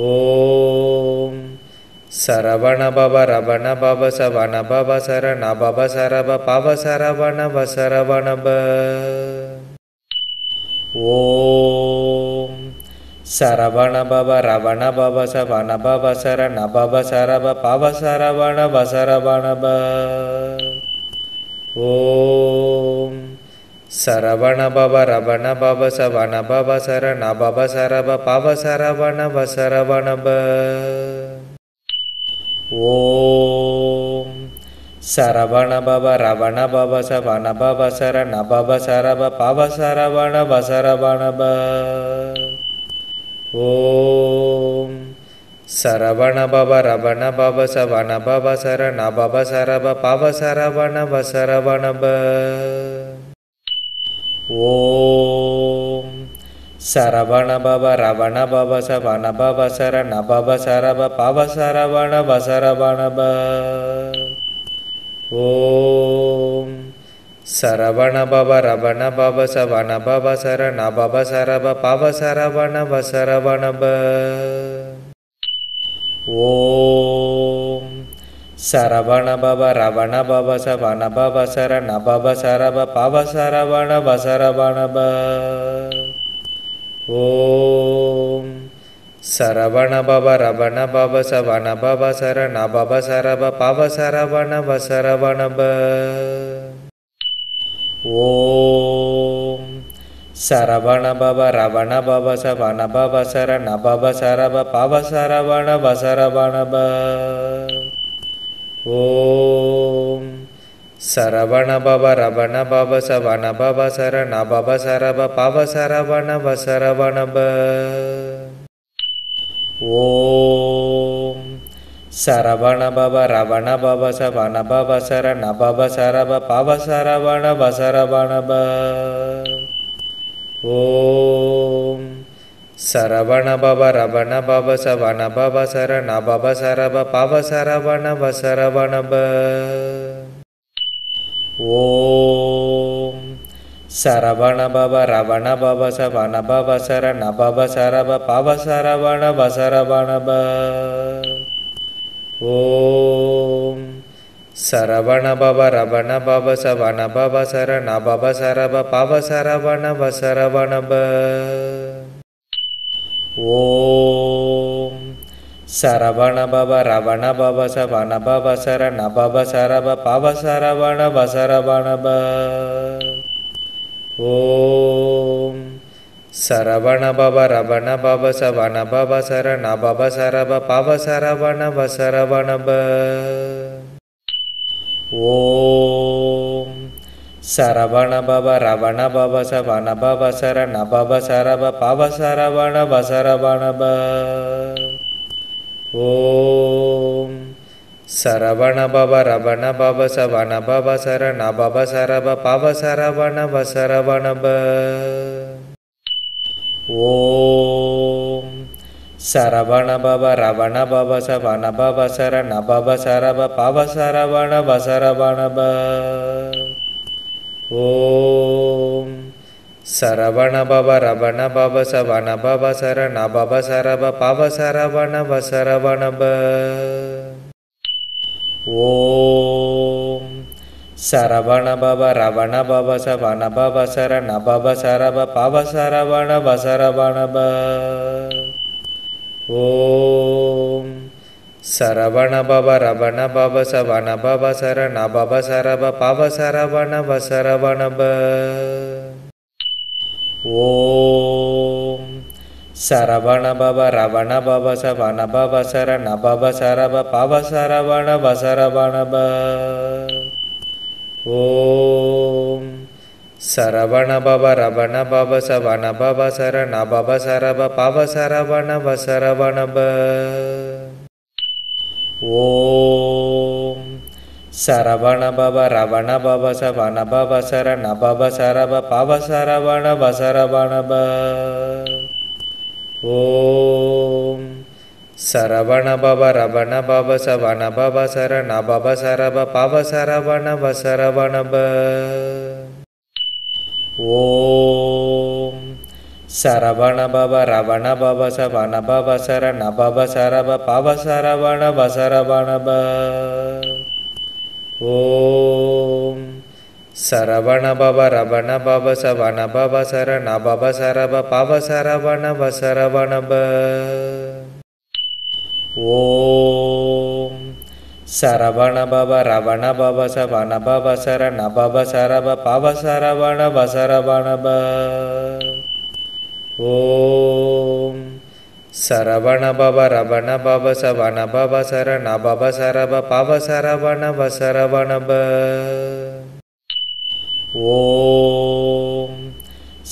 ஓம் சரவண பவ ரவண பவ சவண பவ சரண பவ சரவ பவ சரவண வசரவணப. ஓம் சரவண பவ ரவண பவ சவண பவ சரண பவ சரவ பவ சரவண வசரவணப. ஓம் சரவண பவ ரவண பவ சவண பவ சரண பவ சரவ பவ சரவண வசரவணப. ஓம் சரவண பவ ரவண பவ சவண பவ சரண பவ சரவ பவ சரவண வசரவணப. ஓம் சரவண பவ ரவண பவ சவண பவ சரண பவ சரவ பவ சரவண வசரவணப. ஓம் சரவண பவ ரவண பவ சவண பவ சரண பவ சரவ பவ சரவண வசரவணப. ஓம் சரவண பவ ரவண பவ சவண பவ சரண பவ சரவ பவ சரவண வசரவணப. ஓம் சரவண பவ ரவண பவ சவண பவ சரண பவ சரவ பவ சரவண வசரவணப. ஓம் சரவண பவ ரவண பவ சவண பவ சரண பவ சரவ பவ சரவண வசரவணப. ஓம் சரவண பவ ரவண பவ சவண பவ சரண பவ சரவ பவ சரவண வசரவணப. ஓம் சரவண பவ ரவண பவ சவண பவ சரண பவ சரவ பவ சரவண வசரவணப. ஓம் சரவண பவ ரவண பவ சவண பவ சரண பவ சரவ பவ சரவண வசரவணப. ஓம் சரவண பவ ரவண பவ சவண பவ சரண பவ சரவ பவ சரவண வசரவணப. ஓம் சரவண பவ ரவண பவ சவண பவ சரண பவ சரவ பவ சரவண வசரவணப. ஓம் சரவண பவ ரவண பவ சவண பவ சரண பவ சரவ பவ சரவண வசரவணப. ஓம் சரவண பவ ரவண பவ சவண பவ சரண பவ சரவ பவ சரவண வசரவணப. ஓம் சரவண பவ ரவண பவ சவண பவ சரண பவ சரவ பவ சரவண வசரவணப. ஓம் சரவண பவ ரவண பவ சவண பவ சரண பவ சரவ பவ சரவண வசரவணப. ஓம் சரவண பவ ரவண பவ சவண பவ சரண பவ சரவ பவ சரவண வசரவணப. ஓம் சரவண பவ ரவண பவ சவண பவ சரண பவ சரவ பவ சரவண வசரவணப. ஓம் சரவண பவ ரவண பவ சவண பவ சரண பவ சரவ பவ சரவண வசரவணப. ஓம் சரவண பவ ரவண பவ சவண பவ சரண பவ சரவ பவ சரவண வசரவணப. ஓம் சரவண பவ ரவண பவ சவண பவ சரண பவ சரவ பவ சரவண வசரவணப. ஓம் சரவண பவ ரவண பவ சவண பவ சரண பவ சரவ பவ சரவண வசரவணப. ஓம் சரவண பவ ரவண பவ சவண பவ சரண பவ சரவ பவ சரவண வசரவணப. ஓம் சரவண பவ ரவண பவ சவண பவ சரண பவ சரவ பவ சரவண வசரவணப. ஓம் சரவண பவ ரவண பவ சவண பவ சரண பவ சரவ பவ சரவண வசரவணப. ஓம் சரவண பவ ரவண பவ சவண பவ சரண பவ சரவ பவ சரவண வசரவணப. ஓம் சரவண பவ ரவண பவ சவண பவ சரண பவ சரவ பவ சரவண வசரவணப. ஓம் சரவண பவ ரவண பவ சவண பவ சரண பவ சரவ பவ சரவண வசரவணப. ஓம் சரவண பவ ரவண பவ சவண பவ சரண பவ சரவ பவ சரவண வசரவணப. ஓம்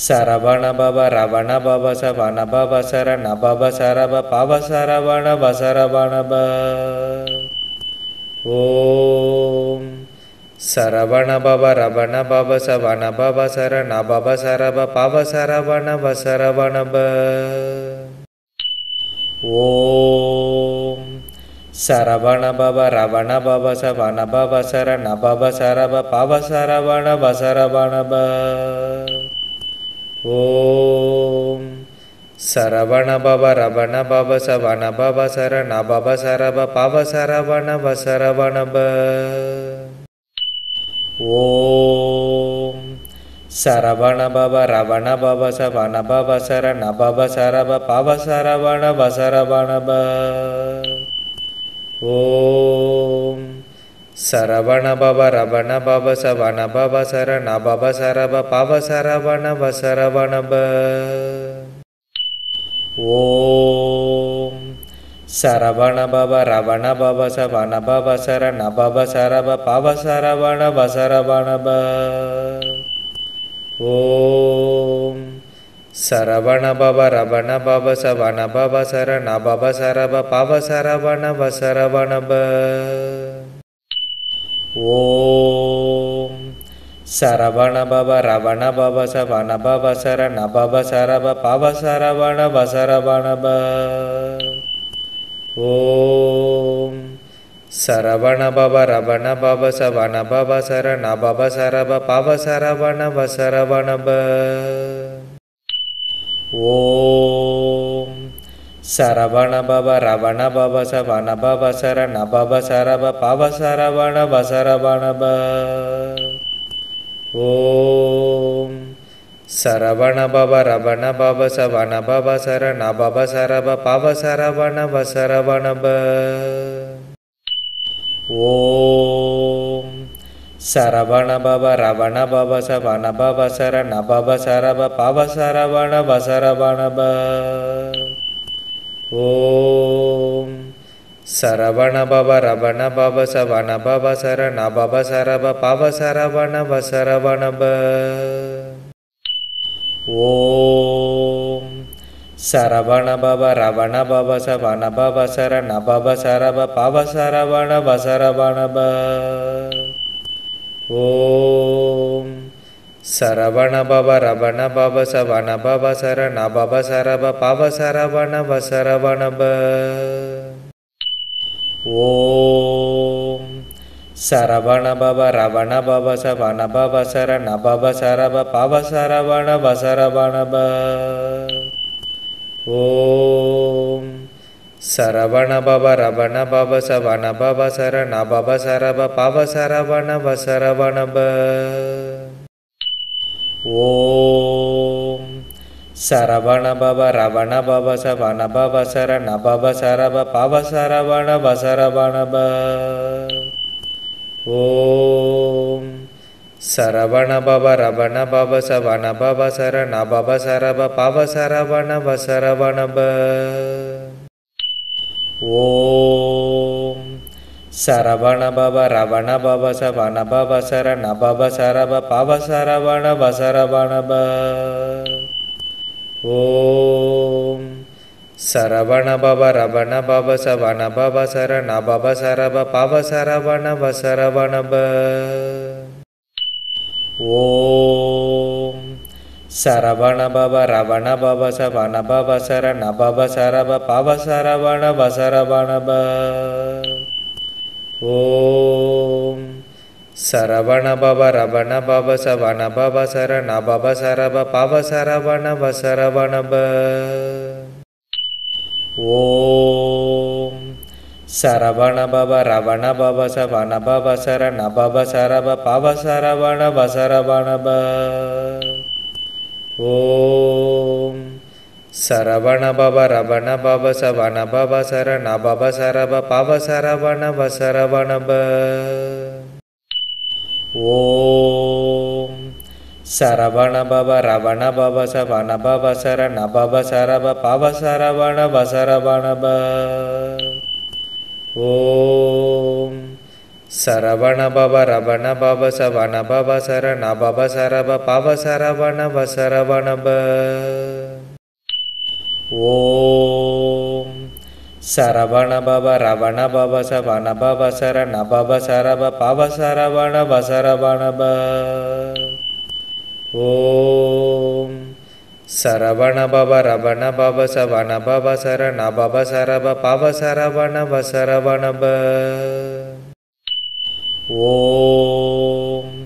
சரவண பவ ரவண பவ சவண பவ சரண பவ சரவ பவ சரவண வசரவண ப. ஓம் சரவண பவ ரவண பவ சவண பவ சரண பவ சரவ பவ சரவண வசரவண ப. ஓம் சரவண பவ ரவண பவ சவண பவ சரண பவ சரவ பவ சரவண வசரவண ப. ஓம் சரவண பவ ரவண பவ சவண பவ சரண பவ சரவ பவ சரவண வசரவண ப. ஓம் சரவண பவ ரவண பவ சவண பவ சரண பவ சரவ பவ சரவண வசரவண ப. ஓம் சரவண பவ ரவண பவ சவண பவ சரண பவ சரவ பவ சரவண வசரவண ப. ஓம் சரவண பவ ரவண பவ சவண பவ சரண பவ சரவ பவ சரவண வசரவண ப. ஓம் சரவண பவ ரவண பவ சவண பவ சரண பவ சரவ பவ சரவண வசரவண ப. ஓம் சரவண பவ ரவண பவ சவண பவ சரண பவ சரவ பவ சரவண வசரவண ப. ஓம் சரவண பவ ரவண பவ சவண பவ சரண பவ சரவ பவ சரவண வசரவண ப. ஓம் சரவண பவ ரவண பவ சவண பவ சரண பவ சரவ பவ சரவண வசரவண ப. ஓம் சரவண பவ ரவண பவ சவண பவ சரண பவ சரவ பவ சரவண வசரவண ப. ஓம் சரவண பவ ரவண பவ சவண பவ சரண பவ சரவ பவ சரவண வசரவண ப. ஓம் சரவண பவ ரவண பவ சவண பவ சரண பவ சரவ பவ சரவண வசரவண ப. ஓம் சரவண பவ ரவண பவ சவண பவ சரண பவ சரவ பவ சரவண வசரவண ப. ஓம் சரவண பவ ரவண பவ சவண பவ சரண பவ சரவ பவ சரவண வசரவண ப. ஓம் சரவண பவ ரவண பவ சவண பவ சரண பவ சரவ பவ சரவண வசரவண ப. ஓம் சரவண பவ ரவண பவ சவண பவ சரண பவ சரவ பவ சரவண வசரவண ப. ஓம் சரவண பவ ரவண பவ சவண பவ சரண பவ சரவ பவ சரவண வசரவண ப. ஓம் சரவண பவ ரவண பவ சவண பவ சரண பவ சரவ பவ சரவண வசரவண ப. ஓம் சரவண பவ ரவண பவ சவண பவ சரண பவ சரவ பவ சரவண வசரவண ப. ஓம் சரவண பவ ரவண பவ சவண பவ சரண பவ சரவ பவ சரவண வசரவண ப. ஓம் சரவண பவ ரவண பவ சவண பவ சரண பவ சரவ பவ சரவண வசரவண ப. ஓம் சரவண பவ ரவண பவ சவண பவ சரண பவ சரவ பவ சரவண வசரவண ப. ஓம் சரவண பவ ரவண பவ சவண பவ சரண பவ சரவ பவ சரவண வசரவண ப. ஓம் சரவண பவ ரவண பவ சவண பவ சரண பவ சரவ பவ சரவண வசரவண ப. ஓம் சரவண பவ ரவண பவ சவண பவ சரண பவ சரவ பவ சரவண வசரவண ப. ஓம் சரவண பவ ரவண பவ சவண பவ சரண பவ சரவ பவ சரவண வசரவணப. ஓம் சரவண பவ ரவண பவ சவண பவ சரண பவ சரவ பவ சரவண வசரவணப. ஓம் சரவண பவ ரவண பவ சவண பவ சரண பவ சரவ பவ சரவண வசரவணப. ஓம்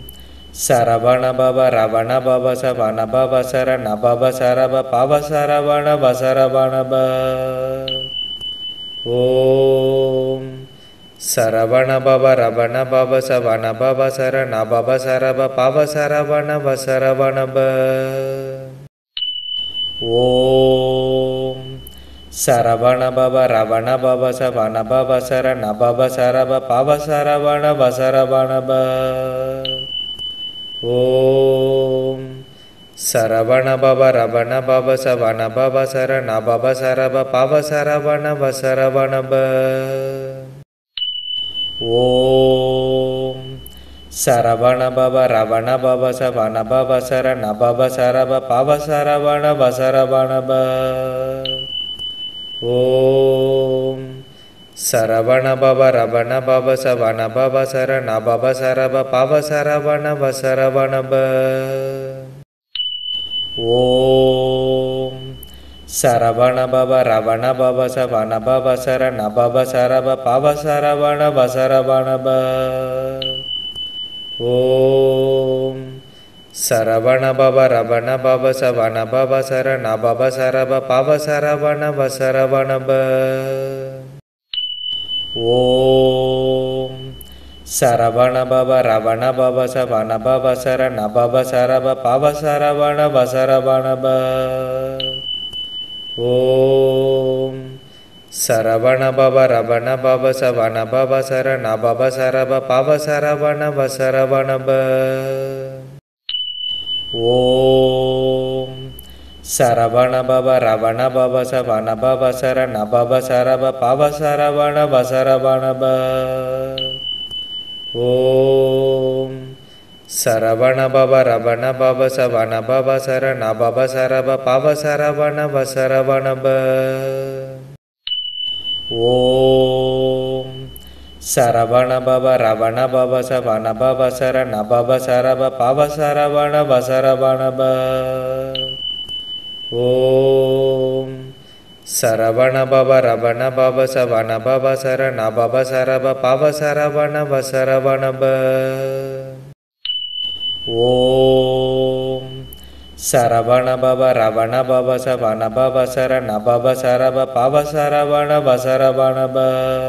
சரவண பவ ரவண பவ சவண பவ சரண பவ சரவ பவ சரவண வசரவணப. ஓம் சரவண பவ ரவண பவ சவண பவ சரண பவ சரவ பவ சரவண வசரவணப. ஓம் சரவண பவ ரவண பவ சவண பவ சரண பவ சரவ பவ சரவண வசரவணப. ஓம் சரவண பவ ரவண பவ சவண பவ சரண பவ சரவ பவ சரவண வசரவணப. ஓம் சரவண பவ ரவண பவ சவண பவ சரண பவ சரவ பவ சரவண வசரவணப. ஓம் சரவண பவ ரவண பவ சவண பவ சரண பவ சரவ பவ சரவண வசரவணப. ஓம் சரவண பவ ரவண பவ சவண பவ சரண பவ சரவ பவ சரவண வசரவணப. ஓம் சரவண பவ ரவண பவ சவண பவ சரண பவ சரவ பவ சரவண வசரவணப. ஓம் சரவண பவ ரவண பவ சவண பவ சரண பவ சரவ பவ சரவண வசரவணப. ஓம் சரவண பவ ரவண பவ சவண பவ சரண பவ சரவ பவ சரவண வசரவணப. ஓம் சரவண பவ ரவண பவ சவண பவ சரண பவ சரவ பவ சரவண வசரவணப. ஓம் சரவண பவ ரவண பவ சவண பவ சரண பவ சரவ பவ சரவண வசரவணப. ஓம் சரவண பவ ரவண பவ சவண பவ சரண பவ சரவ பவ சரவண வசரவணப. ஓம் சரவண பவ ரவண பவ சவண பவ சரண பவ சரவ பவ சரவண வசரவணப. ஓம் சரவண பவ ரவண பவ சவண பவ சரண பவ சரவ பவ சரவண வசரவணப.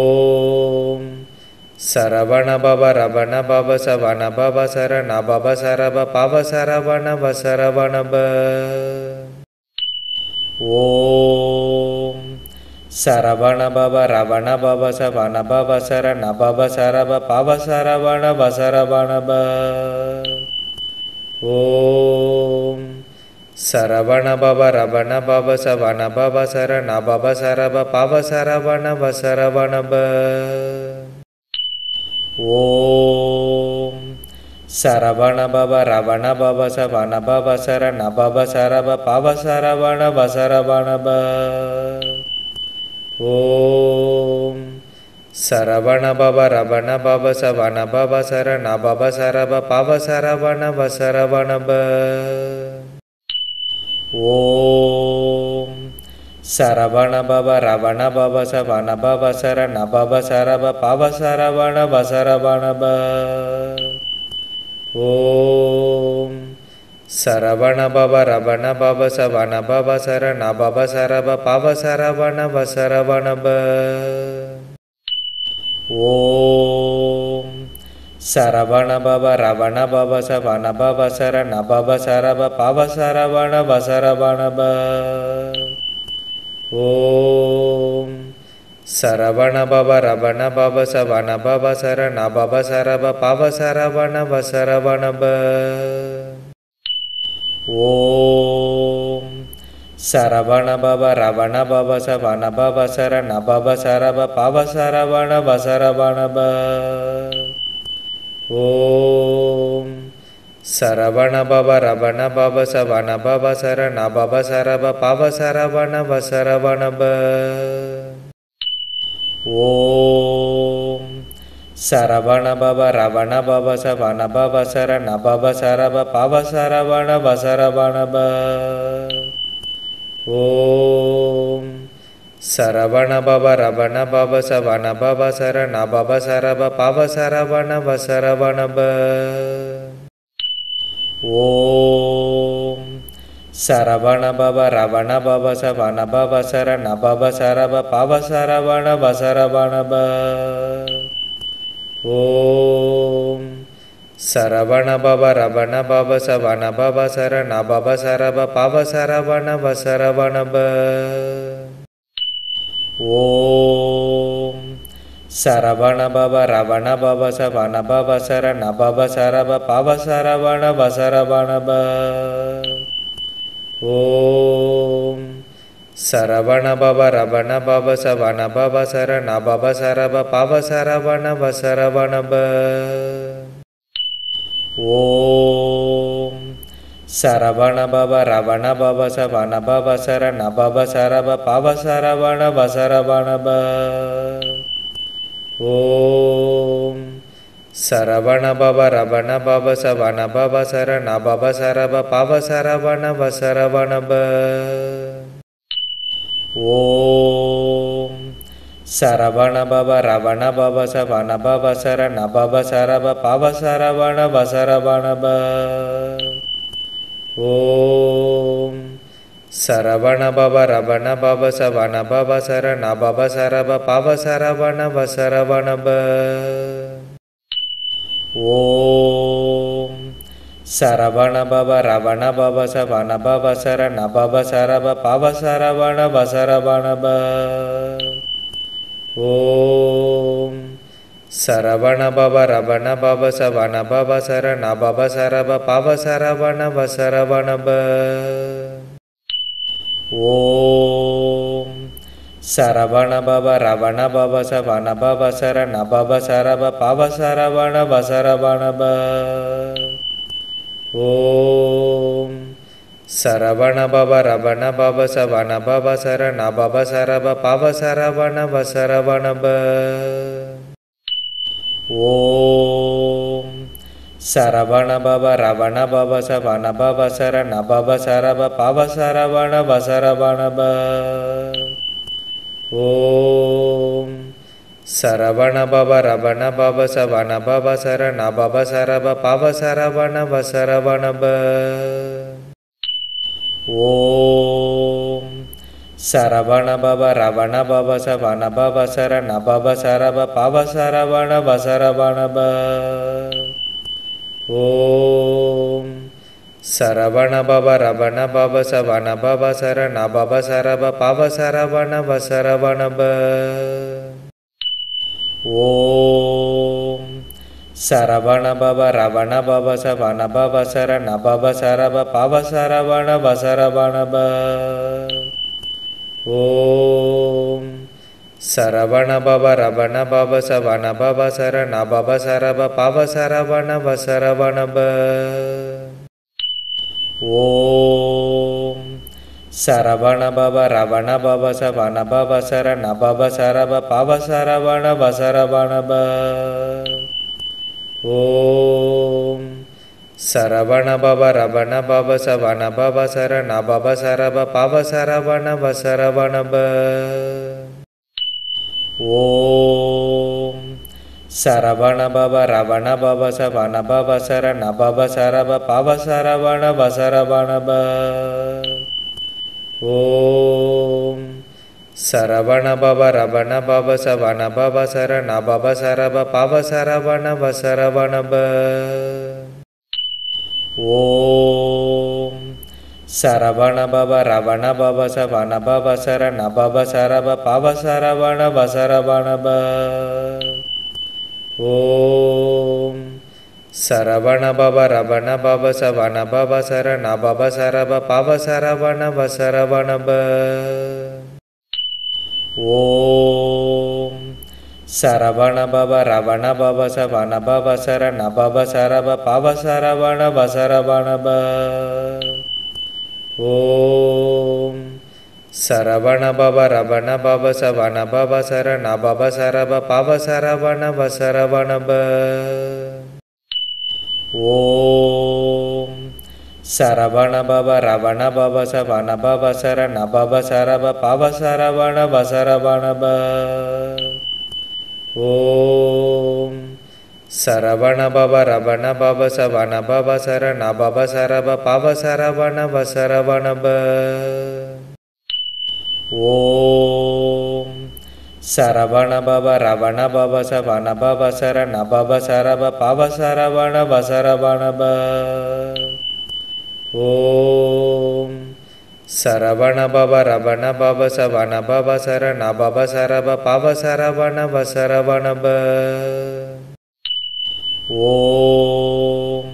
ஓம் சரவண பவ ரவண பவ சவண பவ சரண பவ சரவ பவ சரவண வசரவணப. ஓம் சரவண பவ ரவண பவ சவண பவ சரண பவ சரவ பவ சரவண வசரவணப. ஓம் சரவண பவ ரவண பவ சவண பவ சரண பவ சரவ பவ சரவண வசரவணப. ஓம் சரவண பவ ரவண பவ சவண பவ சரண பவ சரவ பவ சரவண வசரவணப. ஓம் சரவண பவ ரவண பவ சவண பவ சரண பவ சரவ பவ சரவண வசரவணப. ஓம் சரவண பவ ரவண பவ சவண பவ சரண பவ சரவ பவ சரவண வசரவணப. ஓம் சரவண பவ ரவண பவ சவண பவ சரண பவ சரவ பவ சரவண வசரவணப. ஓம் சரவண பவ ரவண பவ சவண பவ சரண பவ சரவ பவ சரவண வசரவணப. ஓம் சரவண பவ ரவண பவ சவண பவ சரண பவ சரவ பவ சரவண வசரவணப. ஓம் சரவண பவ ரவண பவ சவண பவ சரண பவ சரவ பவ சரவண வசரவணப. ஓம் சரவண பவ ரவண பவ சவண பவ சரண பவ சரவ பவ சரவண வசரவணப. ஓம் சரவண பவ ரவண பவ சவண பவ சரண பவ சரவ பவ சரவண வசரவணப. ஓம் சரவண பவ ரவண பவ சவண பவ சரண பவ சரவ பவ சரவண வசரவணப. ஓம் சரவண பவ ரவண பவ சவண பவ சரண பவ சரவ பவ சரவண வசரவணப. ஓம் சரவண பவ ரவண பவ சவண பவ சரண பவ சரவ பவ சரவண வசரவணப. ஓம் சரவண பவ ரவண பவ சவண பவ சரண பவ சரவ பவ சரவண வசரவணப. ஓம் சரவண பவ ரவண பவ சவண பவ சரண பவ சரவ பவ சரவண வசரவணப. ஓம் சரவண பவ ரவண பவ சவண பவ சரண பவ சரவ பவ சரவண வசரவணப. ஓம் சரவண பவ ரவண பவ சவண பவ சரண பவ சரவ பவ சரவண வசரவணப. ஓம் சரவண பவ ரவண பவ சவண பவ சரண பவ சரவ பவ சரவண வசரவணப. ஓம் சரவண பவ ரவண பவ சவண பவ சரண பவ சரவ பவ சரவண வசரவணப. ஓம் சரவண பவ ரவண பவ சவண பவ சரண பவ சரவ பவ சரவண வசரவணப. ஓம் சரவண பவ ரவண பவ சவண பவ சரண பவ சரவ பவ சரவண வசரவணப. ஓம் சரவண பவ ரவண பவ சவண பவ சரண பவ சரவ பவ சரவண வசரவணப. ஓம் சரவண பவ ரவண பவ சவண பவ சரண பவ சரவ பவ சரவண வசரவணப. ஓம் சரவண பவ ரவண பவ சவண பவ சரண பவ சரவ பவ சரவண வசரவணப. ஓம் சரவண பவ ரவண பவ சவண பவ சரண பவ சரவ பவ சரவண வசரவணப. ஓம் சரவண பவ ரவண பவ சவண பவ சரண பவ சரவ பவ சரவண வசரவணப. ஓம் சரவண பவ ரவண பவ சவண பவ சரண பவ சரவ பவ சரவண வசரவணப. ஓம் சரவண பவ ரவண பவ சவண பவ சரண பவ சரவ பவ சரவண வசரவணப. ஓம் சரவண பவ ரவண பவ சவண பவ சரண பவ சரவ பவ சரவண வசரவணப. ஓம் சரவண பவ ரவண பவ சவண பவ சரண பவ சரவ பவ சரவண வசரவணப. ஓம் சரவண பவ ரவண பவ சவண பவ சரண பவ சரவ பவ சரவண வசரவணப. ஓம் சரவண பவ ரவண பவ சவண பவ சரண பவ சரவ பவ சரவண வசரவணப. ஓம் சரவண பவ ரவண பவ சவண பவ சரண பவ சரவ பவ சரவண வசரவணப. ஓம் சரவண பவ ரவண பவ சவண பவ சரண பவ சரவ பவ சரவண வசரவணப. ஓம் சரவண பவ ரவண பவ சவண பவ சரண பவ சரவ பவ சரவண பவ சரவண ப. ஓம் சரவண பவ ரவண பவ சவண பவ சரண பவ சரவ பவ சரவண பவ சரவண ப. ஓம் சரவண பவ ரவண பவ சவண பவ சரண பவ சரவ பவ சரவண பவ சரவண ப. ஓம் சரவண பவ ரவண பவ சவண பவ சரண பவ சரவ பவ சரவண பவ சரவண ப. ஓம் சரவண பவ ரவண பவ சவண பவ சரண பவ சரவ பவ சரவண பவ சரவண ப. ஓம் சரவண பவ ரவண பவ சவண பவ சரண பவ சரவ பவ சரவண பவ சரவண ப. ஓம் சரவண பவ ரவண பவ சவண பவ சரண பவ சரவ பவ சரவண பவ சரவண ப. ஓம்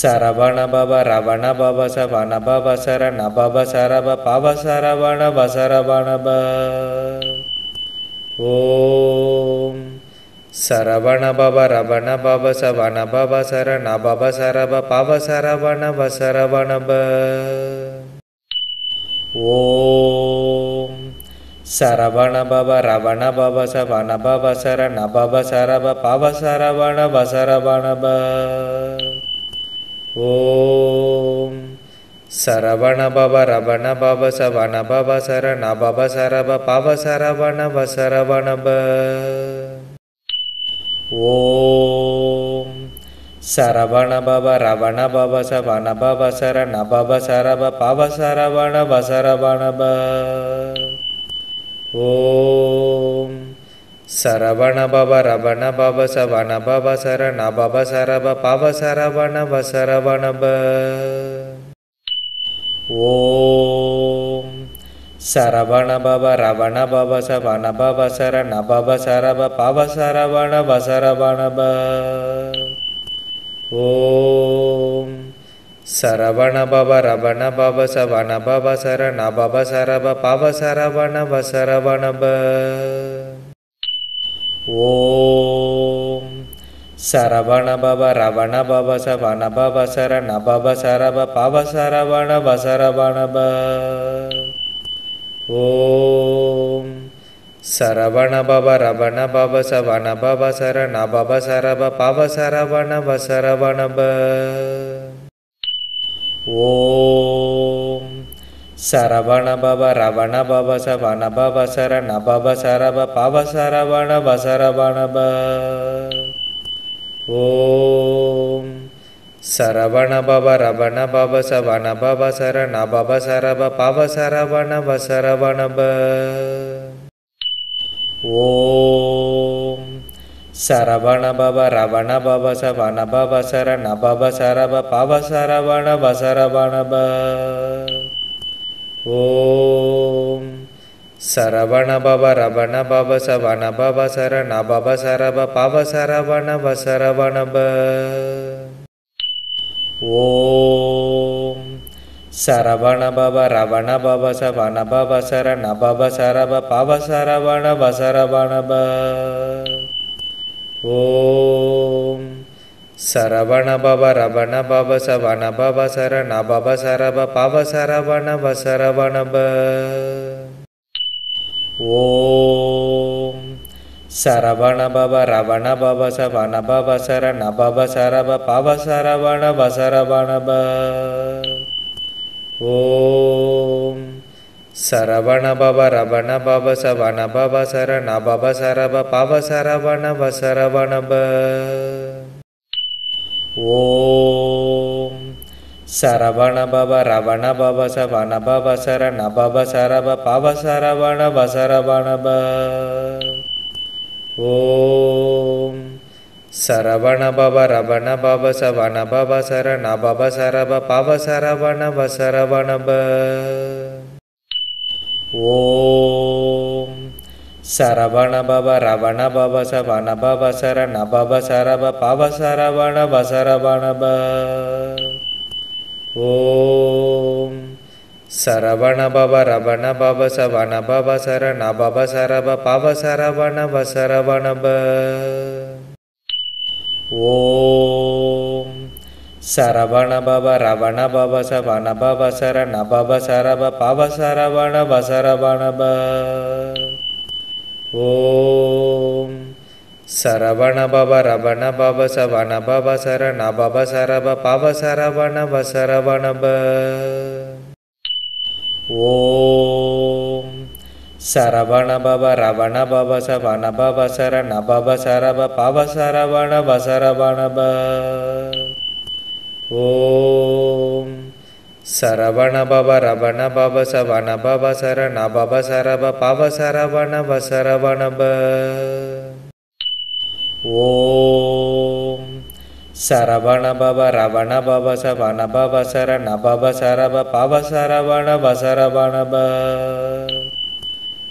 சரவண பவ ரவண பவ சவண பவ சரண பவ சரவ பவ சரவண பவ சரவண ப. ஓம் சரவண பவ ரவண பவ சவண பவ சரண பவ சரவ பவ சரவண பவ சரவண ப. ஓம் சரவண பவ ரவண பவ சவண பவ சரண பவ சரவ பவ சரவண பவ சரவண ப. ஓம் சரவண பவ ரவண பவ சவண பவ சரண பவ சரவ பவ சரவண பவ சரவண ப. ஓம் சரவண பவ ரவண பவ சவண பவ சரண பவ சரவ பவ சரவண பவ சரவண ப. ஓம் சரவண பவ ரவண பவ சவண பவ சரண பவ சரவ பவ சரவண பவ சரவண ப. ஓம் சரவண பவ ரவண பவ சவண பவ சரண பவ சரவ பவ சரவண பவ சரவண ப. ஓம் சரவண பவ ரவண பவ சவண பவ சரண பவ சரவ பவ சரவண பவ சரவண ப. ஓம் சரவண பவ ரவண பவ சவண பவ சரண பவ சரவ பவ சரவண பவ சரவண ப. ஓம் சரவண பவ ரவண பவ சவண பவ சரண பவ சரவ பவ சரவண பவ சரவண ப. ஓம் சரவண பவ ரவண பவ சவண பவ சரண பவ சரவ பவ சரவண பவ சரவண ப. ஓம் சரவண பவ ரவண பவ சவண பவ சரண பவ சரவ பவ சரவண பவ சரவண ப. ஓம் சரவண பவ ரவண பவ சவண பவ சரண பவ சரவ பவ சரவண பவ சரவண ப. ஓம் சரவண பவ ரவண பவ சவண பவ சரண பவ சரவ பவ சரவண பவ சரவண ப. ஓம் சரவண பவ ரவண பவ சவண பவ சரண பவ சரவ பவ சரவண பவ சரவண ப. ஓம் சரவண பவ ரவண பவ சவண பவ சரண பவ சரவ பவ சரவண பவ சரவண ப. ஓம் சரவண பவ ரவண பவ சவண பவ சரண பவ சரவ பவ சரவண பவ சரவண ப. ஓம் சரவண பவ ரவண பவ சவண பவ சரண பவ சரவ பவ சரவண பவ சரவண ப. ஓம் சரவண பவ ரவண பவ சவண பவ சரண பவ சரவ பவ சரவண பவ சரவண ப. ஓம் சரவண பவ ரவண பவ சவண பவ சரண பவ சரவ பவ சரவண பவ சரவண ப. ஓம் சரவண பவ ரவண பவ சவண பவ சரண பவ சரவ பவ சரவண வசரவண ப. ஓம் சரவண பவ ரவண பவ சவண பவ சரண பவ சரவ பவ சரவண வசரவண ப. ஓம் சரவண பவ ரவண பவ சவண பவ சரண பவ சரவ பவ சரவண வசரவண ப. ஓம் சரவண பவ ரவண பவ சவண பவ சரண பவ சரவ பவ சரவண வசரவண ப. ஓம் சரவண பவ ரவண பவ சவண பவ சரண பவ சரவ பவ சரவண வசரவண ப. ஓம் சரவண பவ ரவண பவ சவண பவ சரண பவ சரவ பவ சரவண வசரவண ப. ஓம் சரவண பவ ரவண பவ சவண பவ சரண பவ சரவ பவ சரவண வசரவண ப.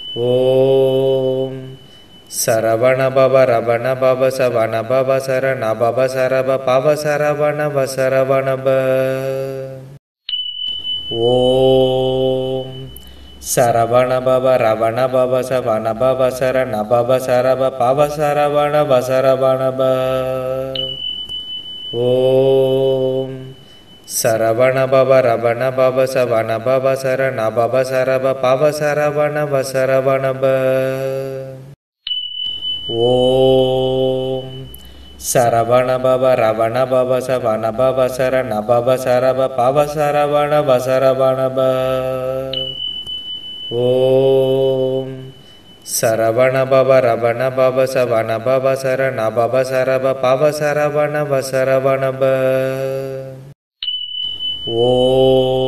ஓம் சரவண பவ ரவண பவ சவண பவ சரண பவ சரவ பவ சரவண வசரவண ப. ஓம் சரவண பவ ரவண பவ சவண பவ சரண பவ சரவ பவ சரவண வசரவண ப. ஓம் சரவண பவ ரவண பவ சவண பவ சரண பவ சரவ பவ சரவண வசரவண ப. ஓம் சரவண பவ ரவண பவ சவண பவ சரண பவ சரவ பவ சரவண வசரவண ப. ஓம் சரவண பவ ரவண பவ சவண பவ சரண பவ சரவ பவ சரவண வசரவண ப. ஓம்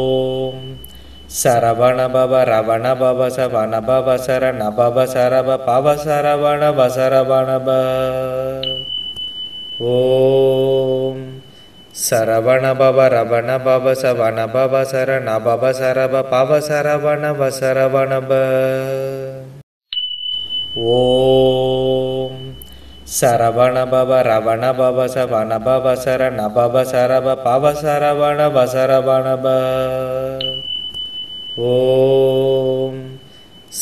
சரவண பவ ரவண பவ சவண பவ சரண பவ சரவ பவ சரவண வசரவண ப. ஓம் சரவண பவ ரவண பவ சவண பவ சரண பவ சரவ பவ சரவண வசரவண ப. ஓம் சரவண பவ ரவண பவ சவண பவ சரண பவ சரவ பவ சரவண வசரவண ப. ஓம் சரவண பவ ரவண பவ சவண பவ சரண பவ சரவ பவ சரவண வசரவண ப. ஓம்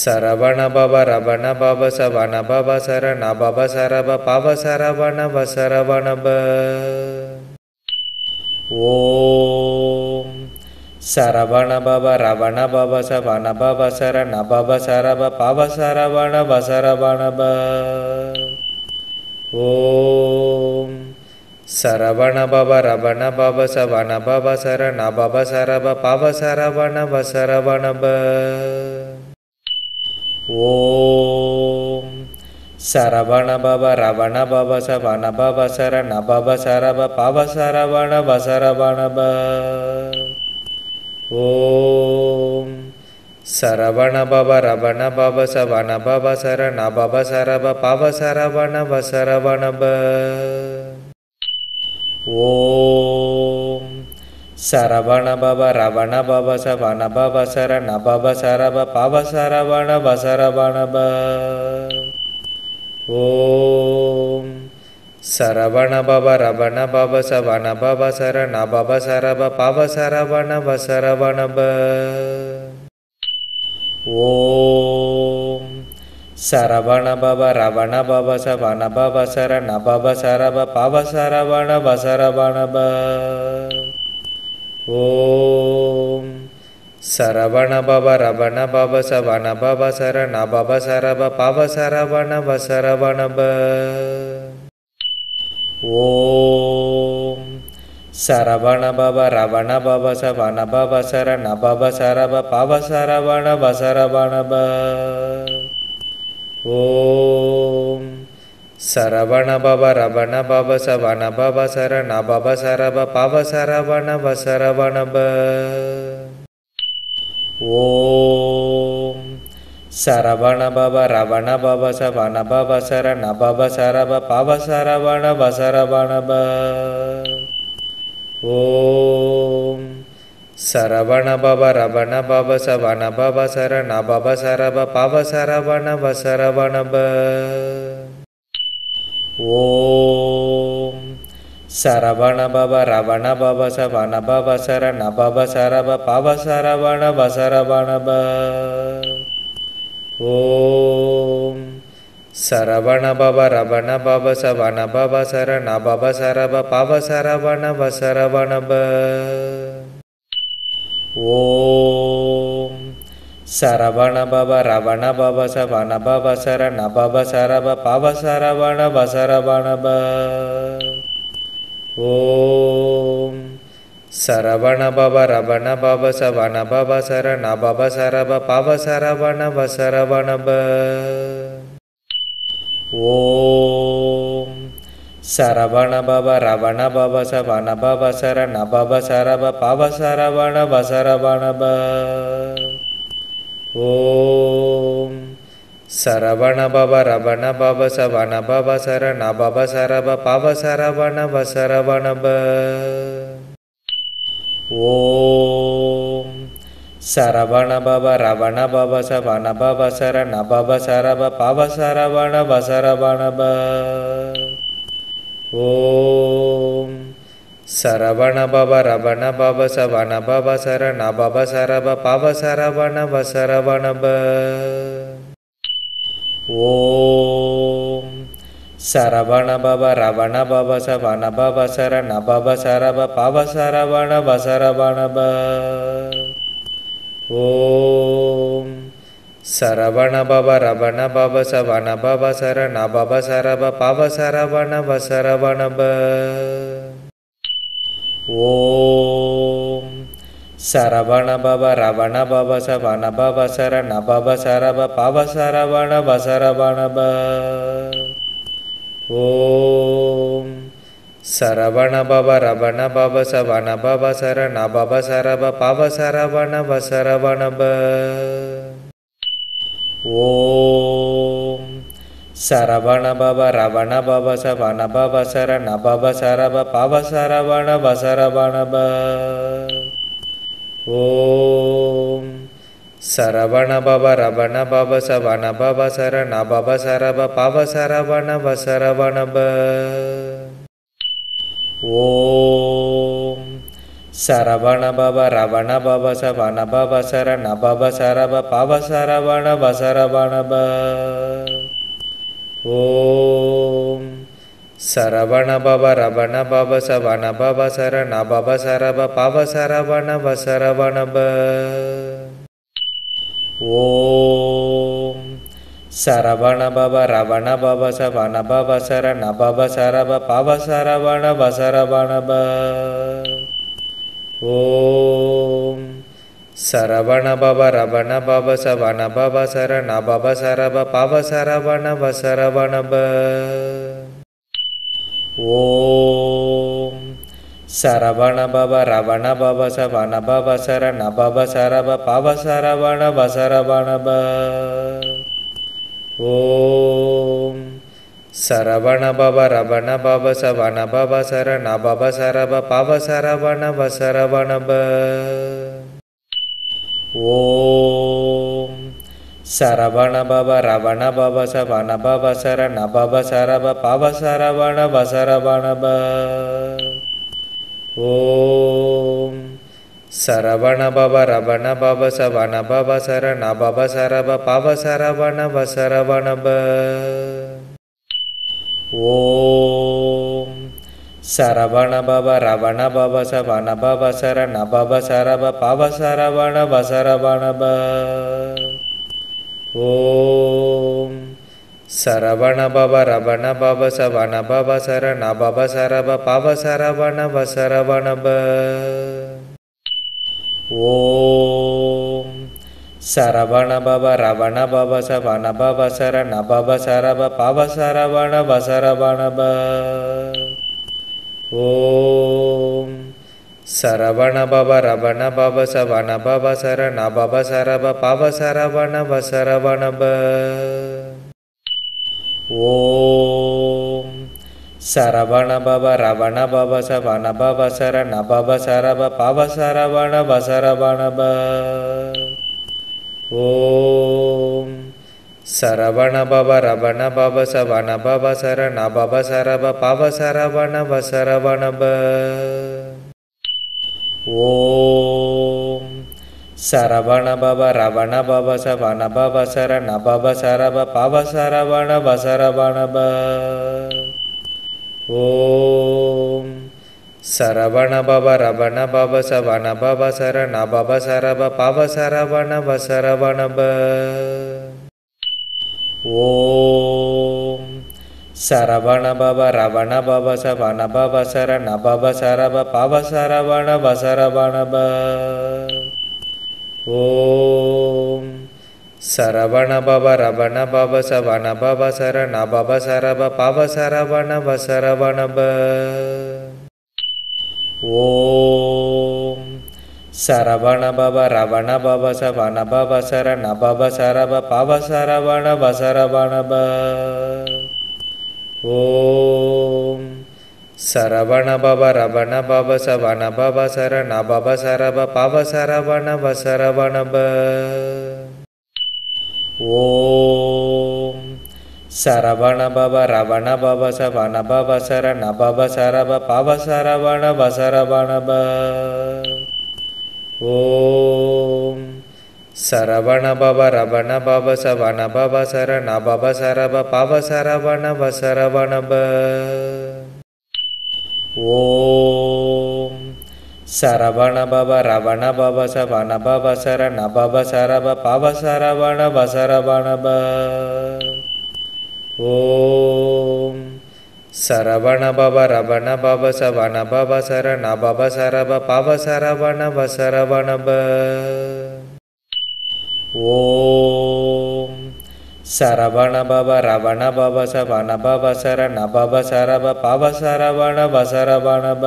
சரவண பவ ரவண பவ சவண பவ சரண பவ சரவ பவ சரவண வசரவண ப. ஓம் சரவண பவ ரவண பவ சவண பவ சரண பவ சரவ பவ சரவண வசரவண ப. ஓம் சரவண பவ ரவண பவ சவண பவ சரண பவ சரவ பவ சரவண வசரவண ப. ஓம் சரவண பவ ரவண பவ சவண பவ சரண பவ சரவ பவ சரவண வசரவண ப. ஓம் சரவண பவ ரவண பவ சவண பவ சரண பவ சரவ பவ சரவண வசரவண ப. ஓம் சரவண பவ ரவண பவ சவண பவ சரண பவ சரவ பவ சரவண வசரவண ப. ஓம் சரவண பவ ரவண பவ சவண பவ சரண பவ சரவ பவ சரவண வசரவண ப. ஓம் சரவண பவ ரவண பவ சவண பவ சரண பவ சரவ பவ சரவண வசரவண ப. ஓம் சரவண பவ ரவண பவ சவண பவ சரண பவ சரவ பவ சரவண வசரவண ப. ஓம் சரவண பவ ரவண பவ சவண பவ சரண பவ சரவ பவ சரவண வசரவண ப. ஓம் சரவண பவ ரவண பவ சவண பவ சரண பவ சரவ பவ சரவண வசரவண ப. ஓம் சரவண பவ ரவண பவ சவண பவ சரண பவ சரவ பவ சரவண வசரவணப. ஓம் சரவண பவ ரவண பவ சவண பவ சரண பவ சரவ பவ சரவண வசரவணப. ஓம் சரவண பவ ரவண பவ சவண பவ சரண பவ சரவ பவ சரவண வசரவணப. ஓம் சரவண பவ ரவண பவ சவண பவ சரண பவ சரவ பவ சரவண வசரவணப. ஓம் சரவண பவ ரவண பவ சவண பவ சரண பவ சரவ பவ சரவண வசரவணப. ஓம் சரவண பவ ரவண பவ சவண பவ சரண பவ சரவ பவ சரவண வசரவணப. ஓம் சரவண பவ ரவண பவ சவண பவ சரண பவ சரவ பவ சரவண வசரவணப. ஓம் சரவண பவ ரவண பவ சவண பவ சரண பவ சரவ பவ சரவண வசரவணப. ஓம் சரவண பவ ரவண பவ சவண பவ சரண பவ சரவ பவ சரவண வசரவணப. ஓம் சரவண பவ ரவண பவ சவண பவ சரண பவ சரவ பவ சரவண வசரவணப. ஓம் சரவண பவ ரவண பவ சவண பவ சரண பவ சரவ பவ சரவண வசரவணப. ஓம் சரவண பவ ரவண பவ சவண பவ சரண பவ சரவ பவ சரவண வசரவணப. ஓம் சரவண பவ ரவண பவ சவண பவ சரண பவ சரவ பவ சரவண வசரவணப. ஓம் சரவண பவ ரவண பவ சவண பவ சரண பவ சரவ பவ சரவண வசரவணப. ஓம் சரவண பவ ரவண பவ சவண பவ சரண பவ சரவ பவ சரவண வசரவணப. ஓம் சரவண பவ ரவண பவ சவண பவ சரண பவ சரவ பவ சரவண வசரவணப. ஓம் சரவண பவ ரவண பவ சவண பவ சரண பவ சரவ பவ சரவண வசரவணப. ஓம் சரவண பவ ரவண பவ சவண பவ சரண பவ சரவ பவ சரவண வசரவணப. ஓம் சரவண பவ ரவண பவ சவண பவ சரண பவ சரவ பவ சரவண வசரவணப. ஓம் சரவண பவ ரவண பவ சவண பவ சரண பவ சரவ பவ சரவண வசரவணப. ஓம் சரவண பவ ரவண பவ சவண பவ சரண பவ சரவ பவ சரவண வசரவணப. ஓம் சரவண பவ ரவண பவ சவண பவ சரண பவ சரவ பவ சரவண வசரவணப. ஓம் சரவண பவ ரவண பவ சவண பவ சரண பவ சரவ பவ சரவண வசரவணப. ஓம் சரவண பவ ரவண பவ சவண பவ சரண பவ சரவ பவ சரவண வசரவணப. ஓம் சரவண பவ ரவண பவ சவண பவ சரண பவ சரவ பவ சரவண வசரவணப. ஓம் சரவண பவ ரவண பவ சவண பவ சரண பவ சரவ பவ சரவண வசரவணப. ஓம் சரவண பவ ரவண பவ சவண பவ சரண பவ சரவ பவ சரவண வசரவணப. ஓம் சரவண பவ ரவண பவ சவண பவ சரண பவ சரவ பவ சரவண பசரவண ப. ஓம் சரவண பவ ரவண பவ சவண பவ சரண பவ சரவ பவ சரவண பசரவண ப. ஓம் சரவண பவ ரவண பவ சவண பவ சரண பவ சரவ பவ சரவண பசரவண ப. ஓம் சரவண பவ ரவண பவ சவண பவ சரண பவ சரவ பவ சரவண பசரவண ப. ஓம் சரவண பவ ரவண பவ சவண பவ சரண பவ சரவ பவ சரவண பசரவண ப. ஓம் சரவண பவ ரவண பவ சவண பவ சரண பவ சரவ பவ சரவண பசரவண ப. ஓம் சரவண பவ ரவண பவ சவண பவ சரண பவ சரவ பவ சரவண பசரவண ப. ஓம் சரவண பவ ரவண பவ சவண பவ சரண பவ சரவ பவ சரவண பசரவண ப. ஓம் சரவண பவ ரவண பவ சவண பவ சரண பவ சரவ பவ சரவண பசரவண ப. ஓம் சரவண பவ ரவண பவ சவண பவ சரண பவ சரவ பவ சரவண பசரவண ப. ஓம் சரவண பவ ரவண பவ சவண பவ சரண பவ சரவ பவ சரவண பசரவண ப. ஓம் சரவண பவ ரவண பவ சவண பவ சரண பவ சரவ பவ சரவண பசரவண ப. ஓம் சரவண பவ ரவண பவ சவண பவ சரண பவ சரவ பவ சரவண பசரவண ப.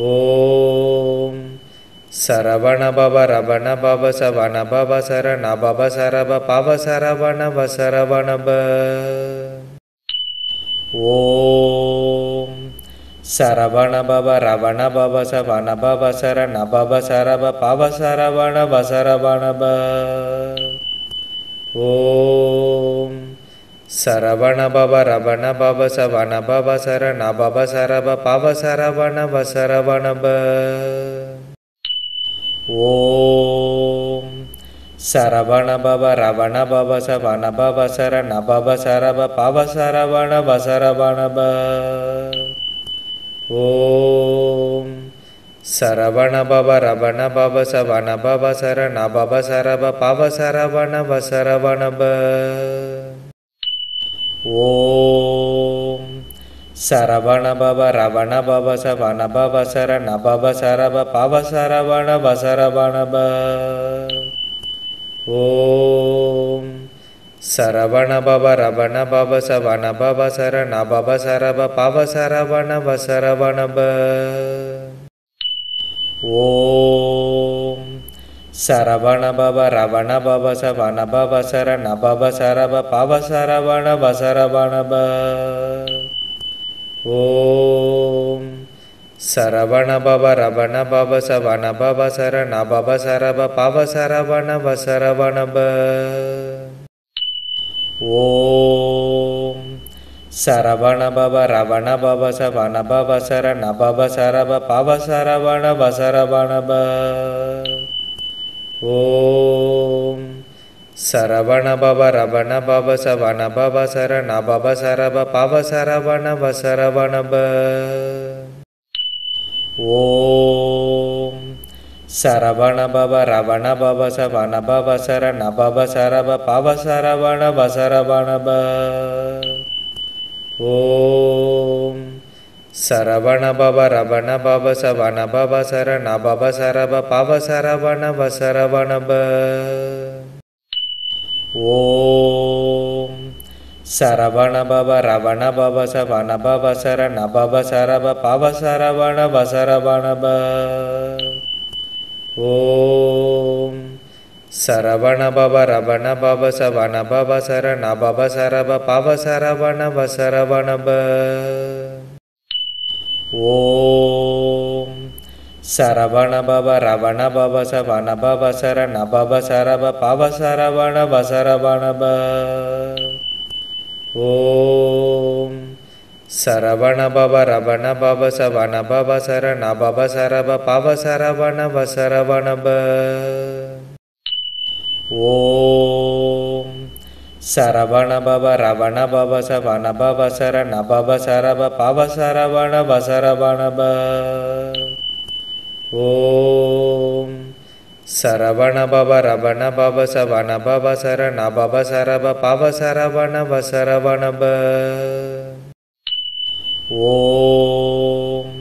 ஓம் சரவண பவ ரவண பவ சவண பவ சரண பவ சரவ பவ சரவண பசரவண ப. ஓம் சரவண பவ ரவண பவ சவண பவ சரண பவ சரவ பவ சரவண பசரவண ப. ஓம் சரவண பவ ரவண பவ சவண பவ சரண பவ சரவ பவ சரவண பசரவண ப. ஓம் சரவண பவ ரவண பவ சவண பவ சரண பவ சரவ பவ சரவண பசரவண ப. ஓம் சரவண பவ ரவண பவ சவண பவ சரண பவ சரவ பவ சரவண பசரவண ப. ஓம் சரவண பவ ரவண பவ சவண பவ சரண பவ சரவ பவ சரவண பசரவண ப. ஓம் சரவண பவ ரவண பவ சவண பவ சரண பவ சரவ பவ சரவண பசரவண ப. ஓம் சரவண பவ ரவண பவ சவண பவ சரண பவ சரவ பவ சரவண பசரவண ப. ஓம் சரவண பவ ரவண பவ சவண பவ சரண பவ சரவ பவ சரவண பசரவண ப. ஓம் சரவண பவ ரவண பவ சவண பவ சரண பவ சரவ பவ சரவண பசரவண ப. ஓம் சரவண பவ ரவண பவ சவண பவ சரண பவ சரவ பவ சரவண பசரவண ப. ஓம் சரவண பவ ரவண பவ சவண பவ சரண பவ சரவ பவ சரவண பசரவண ப. ஓம் சரவண பவ ரவண பவ சவண பவ சரண பவ சரவ பவ சரவண பசரவண ப. ஓம் சரவண பவ ரவண பவ சவண பவ சரண பவ சரவ பவ சரவண பசரவண ப. ஓம் சரவண பவ ரவண பவ சவண பவ சரண பவ சரவ பவ சரவண பவ சரவண ப. ஓம் சரவண பவ ரவண பவ சவண பவ சரண பவ சரவ பவ சரவண பவ சரவண ப. ஓம் சரவண பவ ரவண பவ சவண பவ சரண பவ சரவ பவ சரவண பவ சரவண ப. ஓம் சரவண பவ ரவண பவ சவண பவ சரண பவ சரவ பவ சரவண பவ சரவண ப. ஓம் சரவண பவ ரவண பவ சவண பவ சரண பவ சரவ பவ சரவண பவ சரவண ப. ஓம்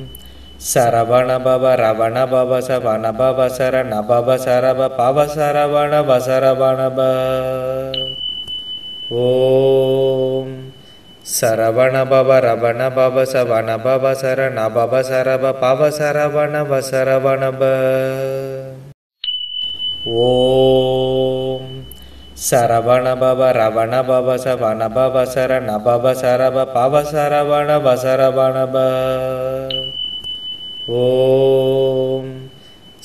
சரவண பவ ரவண பவ சவண பவ சரண பவ சரவ பவ சரவண பவ சரவண ப. ஓம் சரவண பவ ரவண பவ சவண பவ சரண பவ சரவ பவ சரவண பவ சரவண ப. ஓம் சரவண பவ ரவண பவ சவண பவ சரண பவ சரவ பவ சரவண பவ சரவண ப. ஓம்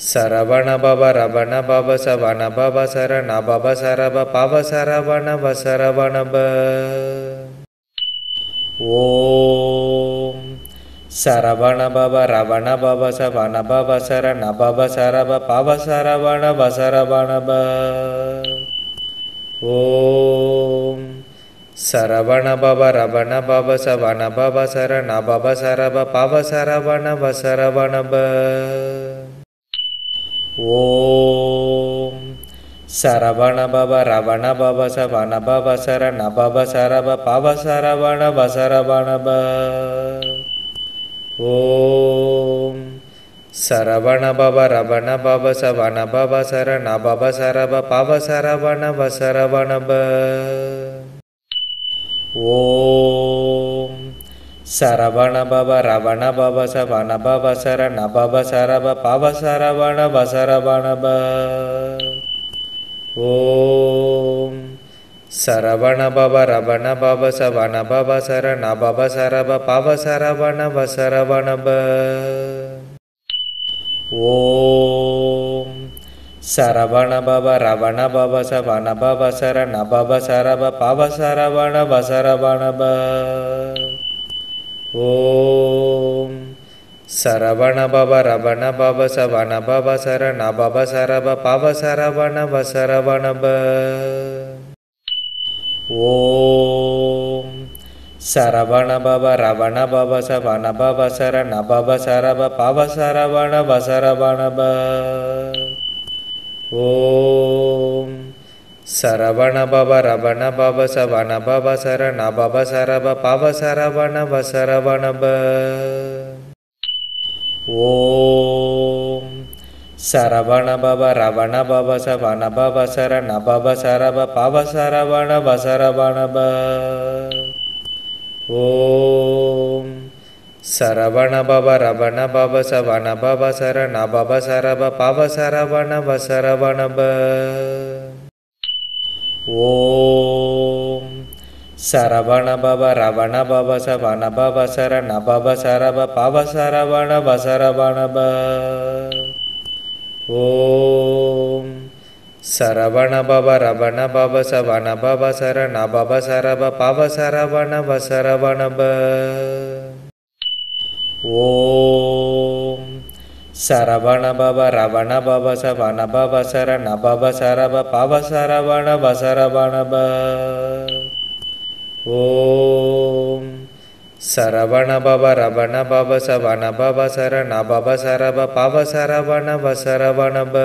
சரவண பவ ரவண பவ சவண பவ சரண பவ சரவ பவ சரவண பவ சரவண ப. ஓம் சரவண பவ ரவண பவ சவண பவ சரண பவ சரவ பவ சரவண பவ சரவண ப. ஓம் சரவண பவ ரவண பவ சவண பவ சரண பவ சரவ பவ சரவண பவ சரவண ப. ஓம் சரவண பவ ரவண பவ சவண பவ சரண பவ சரவ பவ சரவண பவ சரவண ப. ஓம் சரவண பவ ரவண பவ சவண பவ சரண பவ சரவ பவ சரவண பவ சரவண ப. ஓம் சரவண பவ ரவண பவ சவண பவ சரண பவ சரவ பவ சரவண பவ சரவண ப. ஓம் சரவண பவ ரவண பவ சவண பவ சரண பவ சரவ பவ சரவண பவ சரவண ப. ஓம் சரவண பவ ரவண பவ சவண பவ சரண பவ சரவ பவ சரவண பவ சரவண ப. ஓம் சரவண பவ ரவண பவ சவண பவ சரண பவ சரவ பவ சரவண பவ சரவண ப. ஓம் சரவண பவ ரவண பவ சவண பவ சரண பவ சரவ பவ சரவண பவ சரவண ப. ஓம் சரவண பவ ரவண பவ சவண பவ சரண பவ சரவ பவ சரவண பவ சரவண ப. ஓம் சரவண பவ ரவண பவ சவண பவ சரண பவ சரவ பவ சரவண பவ சரவண ப. ஓம் சரவண பவ ரவண பவ சவண பவ சரண பவ சரவ பவ சரவண பவ சரவண ப. ஓம் சரவண பவ ரவண பவ சவண பவ சரண பவ சரவ பவ சரவண பவ சரவண ப. ஓம் சரவண பவ ரவண பவ சவண பவ சரண பவ சரவ பவ சரவண பவ சரவண ப. ஓம் சரவண பவ ரவண பவ சவண பவ சரண பவ சரவ பவ சரவண பவ சரவண ப. ஓம் சரவண பவ ரவண பவ சவண பவ சரண பவ சரவ பவ சரவண பவ சரவண ப.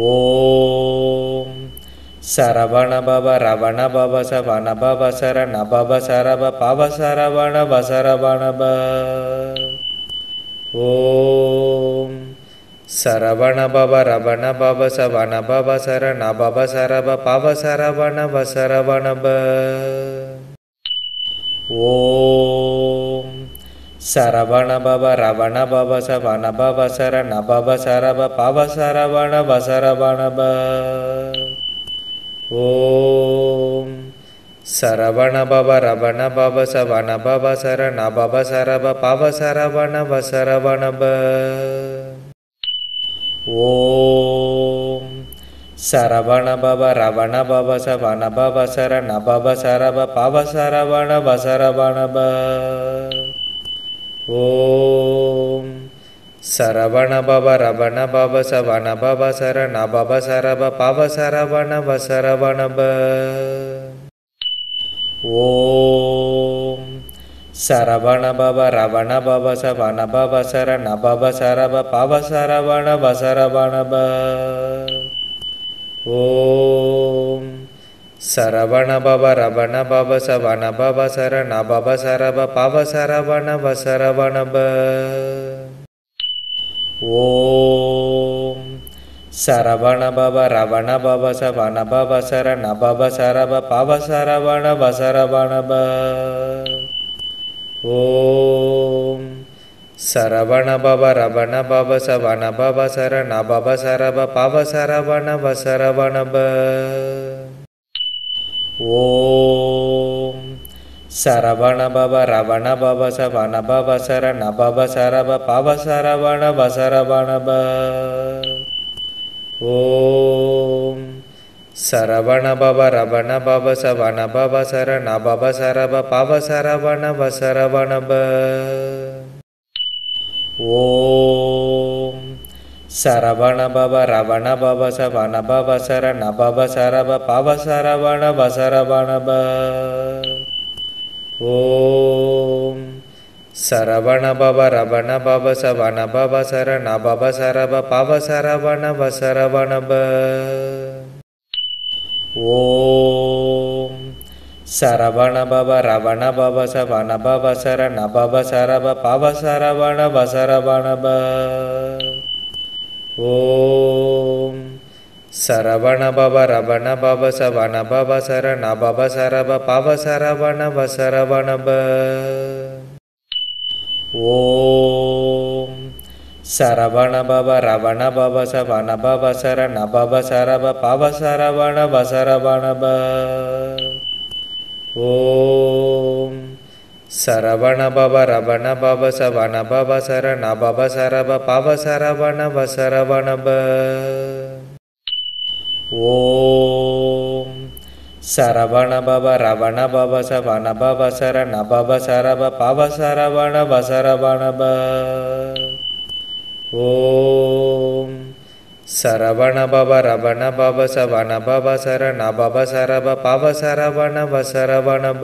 ஓம் சரவண பவ ரவண பவ சவண பவ சரண பவ சரவ பவ சரவண பவ சரவண ப. ஓம் சரவண பவ ரவண பவ சவண பவ சரண பவ சரவ பவ சரவண பவ சரவண ப. ஓம் சரவண பவ ரவண பவ சவண பவ சரண பவ சரவ பவ சரவண வசரவண ப. ஓம் சரவண பவ ரவண பவ சவண பவ சரண பவ சரவ பவ சரவண வசரவண ப. ஓம் சரவண பவ ரவண பவ சவண பவ சரண பவ சரவ பவ சரவண வசரவண ப. ஓம் சரவண பவ ரவண பவ சவண பவ சரண பவ சரவ பவ சரவண வசரவண ப. ஓம் சரவண பவ ரவண பவ சவண பவ சரண பவ சரவ பவ சரவண வசரவண ப. ஓம் சரவண பவ ரவண பவ சவண பவ சரண பவ சரவ பவ சரவண வசரவண ப. ஓம் சரவண பவ ரவண பவ சவண பவ சரண பவ சரவ பவ சரவண வசரவண ப. ஓம் சரவண பவ ரவண பவ சவண பவ சரண பவ சரவ பவ சரவண வசரவண ப. ஓம் சரவண பவ ரவண பவ சவண பவ சரண பவ சரவ பவ சரவண வசரவண ப. ஓம் சரவண பவ ரவண பவ சவண பவ சரண பவ சரவ பவ சரவண வசரவண ப. ஓம் சரவண பவ ரவண பவ சவண பவ சரண பவ சரவ பவ சரவண வசரவண ப. ஓம் சரவண பவ ரவண பவ சவண பவ சரண பவ சரவ பவ சரவண வசரவண ப. ஓம் சரவண பவ ரவண பவ சவண பவ சரண பவ சரவ பவ சரவண வசரவண ப. ஓம் சரவண பவ ரவண பவ சவண பவ சரண பவ சரவ பவ சரவண வசரவண ப. ஓம் சரவண பவ ரவண பவ சவண பவ சரண பவ சரவ பவ சரவண வசரவண ப. ஓம் சரவண பவ ரவண பவ சவண பவ சரண பவ சரவ பவ சரவண வசரவண ப. ஓம் சரவண பவ ரவண பவ சவண பவ சரண பவ சரவ பவ சரவண வசரவண ப. ஓம் சரவண பவ ரவண பவ சவண பவ சரண பவ சரவ பவ சரவண வசரவண ப.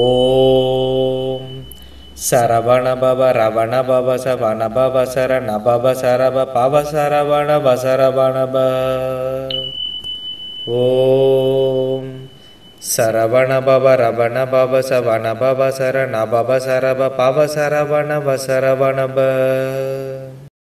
ஓம் சரவண பவ ரவண பவ சவண பவ சரண பவ சரவ பவ சரவண வசரவண ப. ஓம் சரவண பவ ரவண பவ சவண பவ சரண பவ சரவ பவ சரவண வசரவண ப.